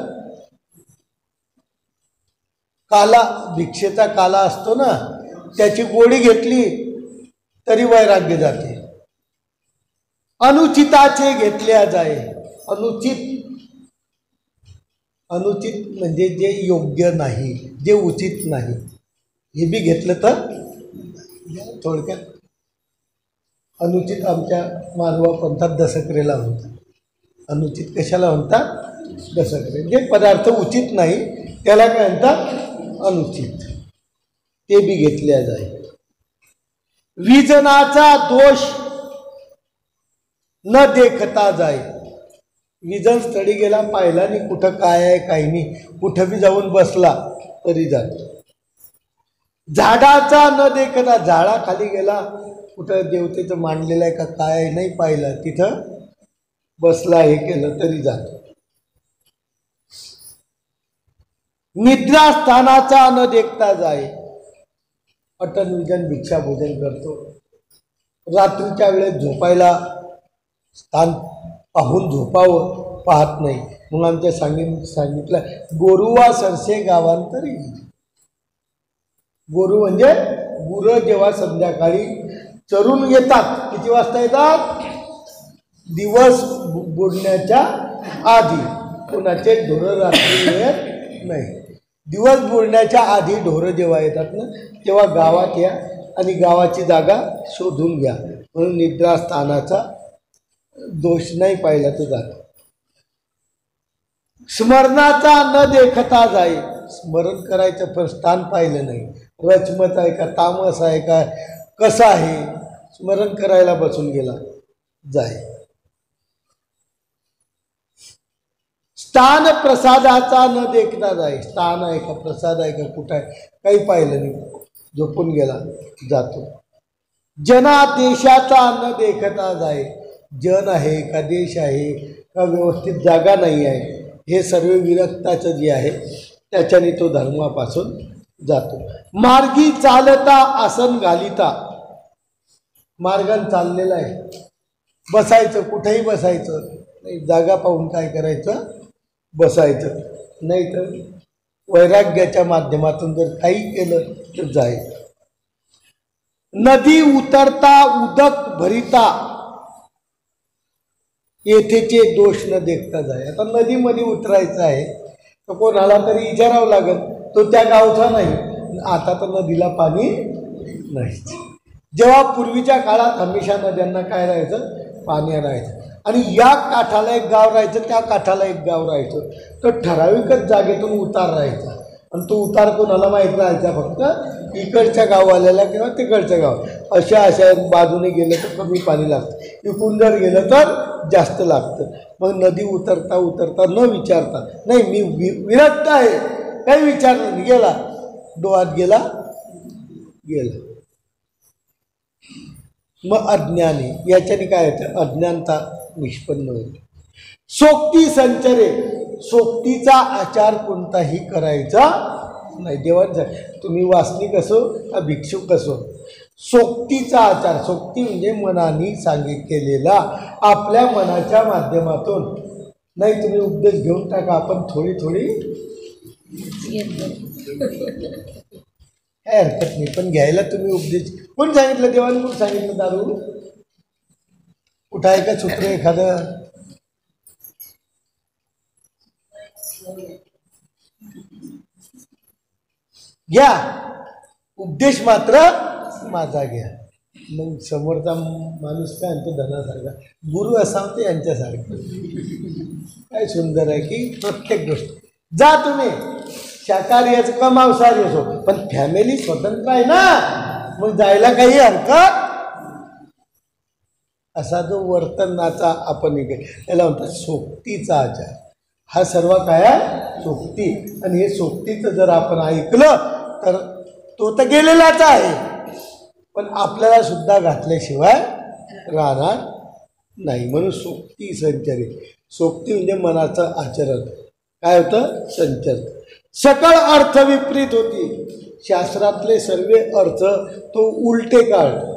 Speaker 1: काला, भिक्षेचा काला असतो ना, त्याची गोडी घेतली तरी वैराग्य जाते. अनुचिताचे घेतल्या जाय. अनुचित, अनुचित म्हणजे जे योग्य नाही, जे उचित नाही, हे बी घेतलं तर थोडक्यात अनुचित. आमच्या मानवा पंथात दसकरेला म्हणतात. अनुचित कशाला म्हणतात? दसकरे. जे पदार्थ उचित नाही त्याला काय म्हणतात? अनुचित. ते बी घेतल्या जाय. विजनाचा दोष न देखता जाय. विजन स्थळी गेला, पाहिला नाही कुठं काय आहे काही नाही, कुठं बी जाऊन बसला तरी जातो. झाडाचा न देखता, झाडाखाली गेला, कुठं देवतेचं मांडलेलं आहे का काय नाही पाहिलं, तिथं बसला, हे केलं तरी जातो. निद्रास्थानाचा न देखता जाय. अटन विजन भिक्षा भोजन करतो, रात्रीच्या वेळेस झोपायला स्थान पाहून झोपावं, पाहत नाही. मग आमच्या सांगितलं गोरुवा सरसे गावांतरी. गोरू म्हणजे गुरं जेव्हा संध्याकाळी चरून येतात, किती वाजता येतात? दिवस बुडण्याच्या आधी. कोणाचे ढोरं रात्री येत नाही. दिवस बुडण्याच्या आधी ढोरं जेव्हा येतात ना तेव्हा गावात या आणि गावाची जागा शोधून घ्या. म्हणून निद्रास्थानाचा दोष नाही पाहिला तो जागा. स्मरणाचा न देखता जाई. स्मरण करायचं पण स्थान पाहिलं नाही. रचमत आहे का तामस आहे का कसं आहे, स्मरण करायला बसून गेला जाय. स्थान प्रसादाचा न देखता जाय. स्थान आहे का प्रसाद आहे का कुठं आहे काही पाहिलं नाही, झोपून गेला जातो. जना देशाचा न देखता जाय. जन आहे का देश आहे का व्यवस्थित जागा नाही आहे हे सर्व विरक्ताचं जे आहे त्याच्याने तो धर्मापासून जातो. मार्गी चालता आसन घालिता. मार्गाने चाललेला आहे, बसायचं कुठेही बसायचं नाही, जागा पाहून काय करायचं बसायचं. नाही तर वैराग्याच्या माध्यमातून जर काही केलं तर जायचं. नदी उतरता उदक भरिता. येथेचे दोष न देखता जाय. आता नदीमध्ये उतरायचं आहे तर कोणाला तरी विचारावं लागेल, तो त्या गावचा नाही. आता तर नदीला पाणी नाही. जेव्हा पूर्वीच्या काळात हमेशा नद्यांना काय राहायचं पाणी राहायचं आणि या काठाला एक गाव राहायचं त्या काठाला एक गाव राहायचं. तर ठराविकच जागेतून उतार राहायचा आणि तो उतार कोणाला माहीत राहायचा फक्त इकडच्या गाववाल्याला किंवा तिकडच्या गाव. अशा बाजूने गेलं तर कमी पाणी लागतं, इकडून जर गेलं तर जास्त लागतं. मग नदी उतरता उतरता न विचारता नाही मी विरक्त आहे काही विचारलं नाही, गेला डोहात गेला. मग अज्ञानी याच्याने काय होतं अज्ञानता निष्पन्न होते. सोक्ती संचरे. सोक्तीचा आचार कोणताही करायचा नाही. देवांचा तुम्ही वासनिक असो का भिक्षुक असो, सोक्तीचा आचार. सोक्ती म्हणजे मनाने सांगितलेला आपल्या मनाच्या माध्यमातून. नाही तुम्ही उपदेश घेऊन टाका, आपण थोडी काय हरकत नाही, पण घ्यायला तुम्ही उपदेश. कोण सांगितलं देवाने? कोण सांगितलं दारू? कुठं आहे का सूत्र एखादं? घ्या उपदेश मात्र माझा घ्या. मग समोरचा माणूस काय म्हणतो धनासारखा, गुरु असावं ते यांच्यासारखं. काय सुंदर आहे की प्रत्येक गोष्ट जा तुम्ही शाकाहारी असो का मांसाहारी असो पण फॅमिली स्वतंत्र आहे ना, मग जायला काही हरकत. असा जो वर्तनाचा आपण त्याला म्हणतात सोक्तीचा आचार. हा सर्व काय आहे सोक्ती. आणि हे सोक्तीचं जर आपण ऐकलं तर तो तर गेलेलाच आहे, पण आपल्याला सुद्धा घातल्याशिवाय राहणार नाही. म्हणून सोक्ती संचरित. सोक्ती म्हणजे मनाचं आचरण. काय होतं संचर. सकळ अर्थ विपरीत होती. शास्त्रातले सर्व अर्थ तो उलटे काढतो.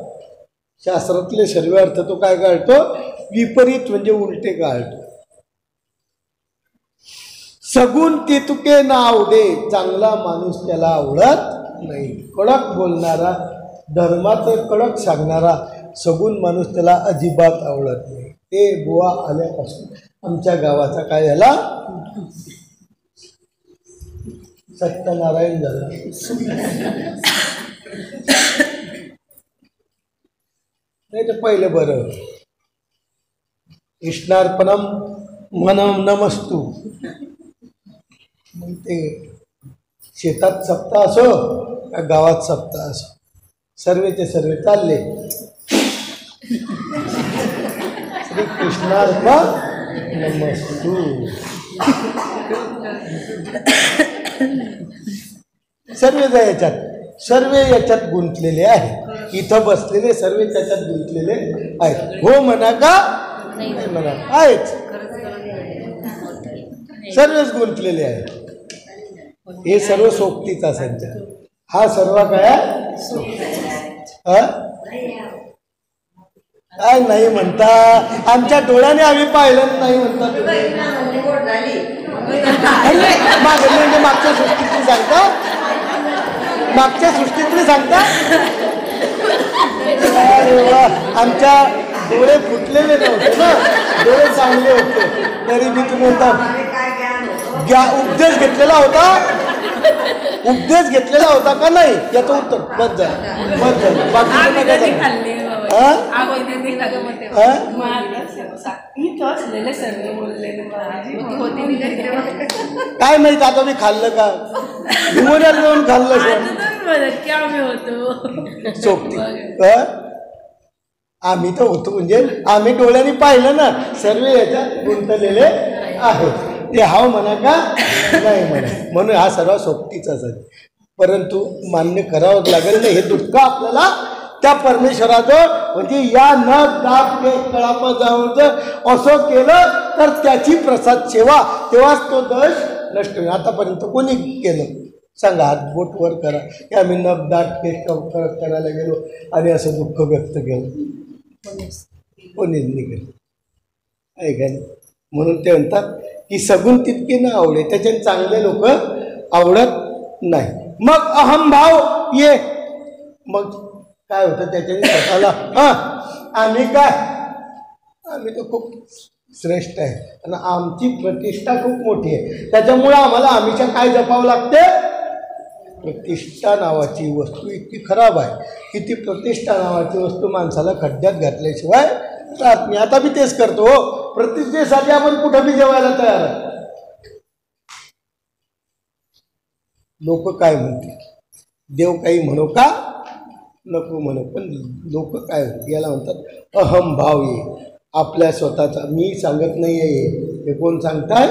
Speaker 1: शास्त्रातले सर्व अर्थ तो काय काढतो विपरीत म्हणजे उलटे काढतो. सगुण तितुके ना आवडे. चांगला माणूस त्याला आवडत नाही. कडक बोलणारा धर्माचं कडक सांगणारा सगुण माणूस त्याला अजिबात आवडत नाही. ते बुवा आल्यापासून आमच्या गावाचा काय झाला सत्यनारायण झाला. नाही तर पहिले बरं कृष्णार्पणम मनम नमस्तू. मग ते शेतात सप्ताह असो का गावात सप्ताह असो सर्वेचे सर्व चालले श्री कृष्णार्पण नमस्तू. सर्व याच्यात गुंतलेले आहेत. इथं बसलेले सर्व त्याच्यात गुंतलेले आहेत. हो म्हणा का नाही म्हणा आहेच, सर्वच गुंतलेले आहेत. हे सर्व सोक्तीचा संचार. हा सर्व काय काय नाही म्हणता. आमच्या डोळ्याने आम्ही पाहिलं नाही म्हणता. म्हणजे मागच्या सृष्टीतली सांगता, मागच्या सृष्टीतली सांगता. अरे वा, आमच्या डोळे फुटलेले नव्हते ना, डोळे चांगले होते तरी मी तुम्ही म्हणता उपदेश घेतलेला होता. उपदेश घेतलेला होता का नाही याचं उत्तर बस झालं बस झालं बाकी नका सांगू. काय माहित आता मी खाल्लं का गुमऱ्यात जाऊन खाल्लं सोबती आम्ही तर होतो म्हणजे आम्ही डोळ्यांनी पाहिलं ना सर्व याच्यात गुंतलेले आहेत ते हाव म्हणा का नाही म्हणा म्हणून हा सर्व सोबतीचाच आहे. परंतु मान्य करावंच लागेल ना हे दुःख आपल्याला त्या परमेश्वराचं म्हणजे या न दाब के कळापा जाऊन असं केलं तर त्याची प्रसाद सेवा तेव्हाच तो दोष नष्ट होईल. आतापर्यंत कोणी केलं सांगा हात बोट वर करा की आम्ही नग दाट केस करायला गेलो आणि असं दुःख व्यक्त केलं कोणीच नाही केलं ऐका. म्हणून ते म्हणतात की सगुण तितके न आवडे त्याच्याने चांगले लोक आवडत नाही. मग अहमभाव ये मग काय होतं त्याच्याने स्वतःला आम्ही काय आम्ही तर खूप श्रेष्ठ आहे आणि आमची प्रतिष्ठा खूप मोठी आहे त्याच्यामुळं आम्हाला आम्हीच्या काय जपावं लागते. प्रतिष्ठा नावाची वस्तू इतकी खराब आहे की ती प्रतिष्ठा नावाची वस्तू माणसाला खड्ड्यात घातल्याशिवाय राहत नाही. आता मी तेच करतो हो प्रतिष्ठेसाठी आपण कुठं बी जेवायला तयार आहे. लोक काय म्हणतील देव काही म्हणू का नको म्हणू पण लोक काय याला म्हणतात अहमभाव ये आपल्या स्वतःचा मी सांगत नाही आहे हे कोण सांगताय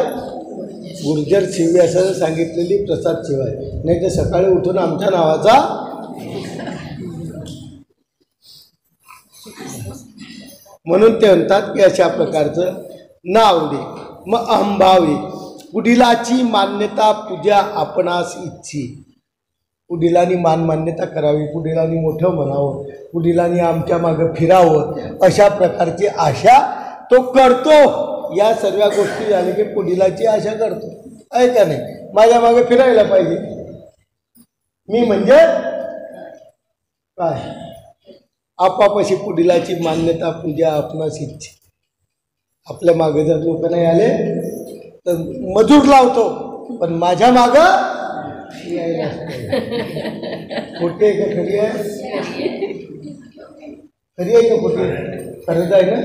Speaker 1: गुर्जर शिवी असं सांगितलेली प्रसाद सेवा आहे. नाही तर सकाळी उठून आमच्या नावाचा म्हणून ते म्हणतात की अशा प्रकारचं नाव दे. मग अहमभाव ये पुढीलाची मान्यता पूजा आपणास इच्छी पुढीलानी मान्यता करावी पुढीलानी मोठं म्हणावं पुढीलानी आमच्या मागं फिरावं अशा प्रकारची आशा तो करतो. या सर्व गोष्टी झाल्या की पुढीलाची आशा करतो आहे का नाही. माझ्या मागे फिरायला पाहिजे मी म्हणजे काय आपापशी पुढीलाची मान्यता पूजा आपणास इच्छी. आपल्या मागे जर लोक नाही आले तर मजूर लावतो पण माझ्या मागं यायला खोटे आहे का खरी आहे खरी आहे का खोटी खरंच आहे ना.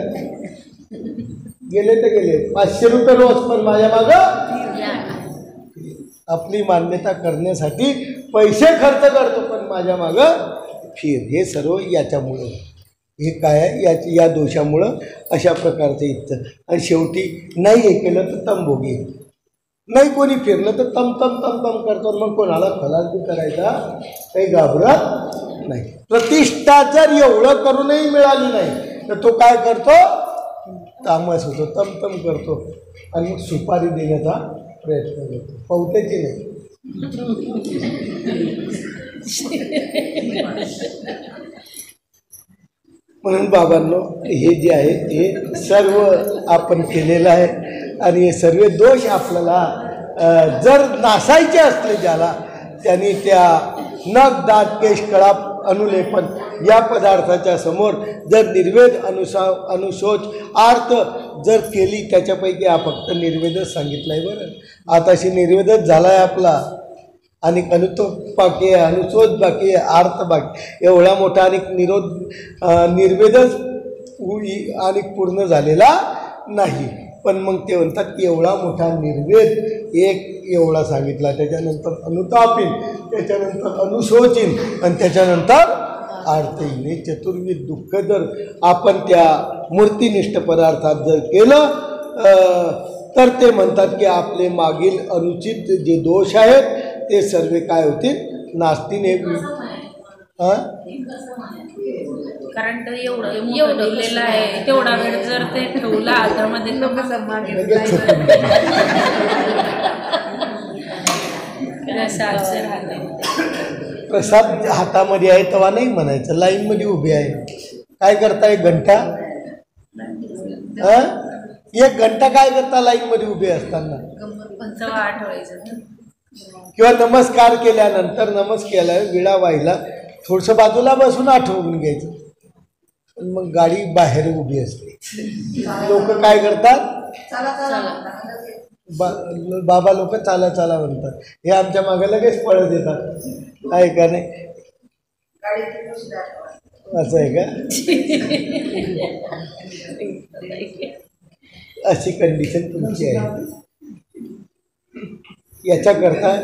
Speaker 1: गेले तर गेले 500 रुपये रोज पण माझ्या मागं आपली मान्यता करण्यासाठी पैसे खर्च करतो पण माझ्या मागं फिर. हे सर्व याच्यामुळं हे काय आहे या दोषामुळं अशा प्रकारचं इथं. आणि शेवटी नाही हे केलं तर तंबोगी नाही कोणी फिरलं तर तम तम तम तम करतो मग कोणाला खलासी करायचा काही घाबरत नाही. प्रतिष्ठा जर एवढं करूनही मिळाली नाही तर तो काय करतो तामस होतो तमतम करतो आणि मग सुपारी देण्याचा प्रयत्न करतो पवत्याची नाही. म्हणून बाबांनो हे जे आहे ते सर्व आपण केलेलं आहे आणि हे सर्व दोष आपल्याला जर नासायचे असले ज्याला त्यांनी त्या नख दात केश कळाप अनुलेपन या पदार्थाच्या समोर जर निर्वेद अनुशोच आर्त जर केली त्याच्यापैकी हा फक्त निर्वेदच सांगितलं आहे बरं. आताशी निर्वेदच झाला आहे आपला आणि अनुतोप बाकी आहे अनुशोच बाकी आहे आर्त बाकी एवढा मोठा आणि निर्वेदच आणि पूर्ण झालेला नाही. पण मग ते म्हणतात की एवढा मोठा निर्वेद एक एवढा सांगितला त्याच्यानंतर अनुतापीन त्याच्यानंतर अनुशोचीन आणि त्याच्यानंतर आर्तहीन. हे चतुर्विध दुःख जर आपण त्या मूर्तिनिष्ठ पदार्थात जर केलं तर ते म्हणतात की आपले मागील अनुचित जे दोष आहेत ते सर्व काय होतील नास्तीन. हे
Speaker 3: कारण तर एवढं दिलेलं आहे तेवढा वेळ जर ते ठेवला हातामध्ये तर कसं
Speaker 1: प्रसाद हातामध्ये आहे तेव्हा नाही म्हणायचं लाईनमध्ये उभे आहे. काय करताय घंटा 1 घंटा काय करता लाईनमध्ये उभे असताना
Speaker 3: आठवायचं
Speaker 1: किंवा नमस्कार केल्यानंतर केला विडा व्हायला थोडंसं बाजूला बसून आठवून घ्यायचं. पण मग गाडी बाहेर उभी असते लोक काय करतात बाबा लोक चाला चाला म्हणतात, हे आमच्या मागे लगेच पळत येतात, आहे का नाही? असं आहे का? अशी कंडिशन तुमची आहे. याच्याकरता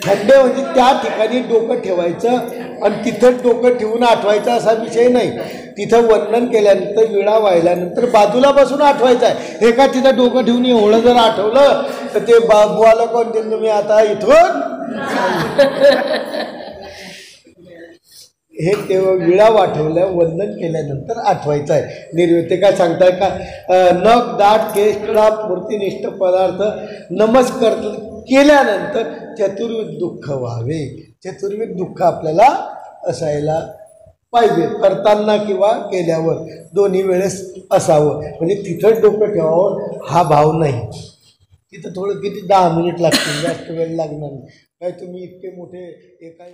Speaker 1: थंड म्हणजे त्या ठिकाणी डोकं ठेवायचं आणि तिथं डोकं ठेवून आठवायचं असा विषय नाही. तिथं वंदन केल्यानंतर विडा वाहिल्यानंतर बाजूला बसून आठवायचं आहे. हे का तिथं डोकं ठेवून एवढं जर आठवलं तर ते बाबूवाला कोण ते तुम्ही आता इथून हे तेव्हा विडा वाठवल्या वंदन केल्यानंतर आठवायचं आहे. निर्वेते काय सांगताय का? नख दाट केस क्लाप मूर्तिनिष्ठ पदार्थ नमस्कार केल्यानंतर चतुर्विध दुःख व्हावे. चतुर्विध दुःख आपल्याला असायला पाहिजे, करताना किंवा केल्यावर दोन्ही वेळेस असावं. म्हणजे तिथं डोकं ठेवावं हा भाव नाही. तिथं थोडं किती 10 मिनिट लागतील, जास्त वेळ लागणार नाही. काय तुम्ही इतके मोठे एका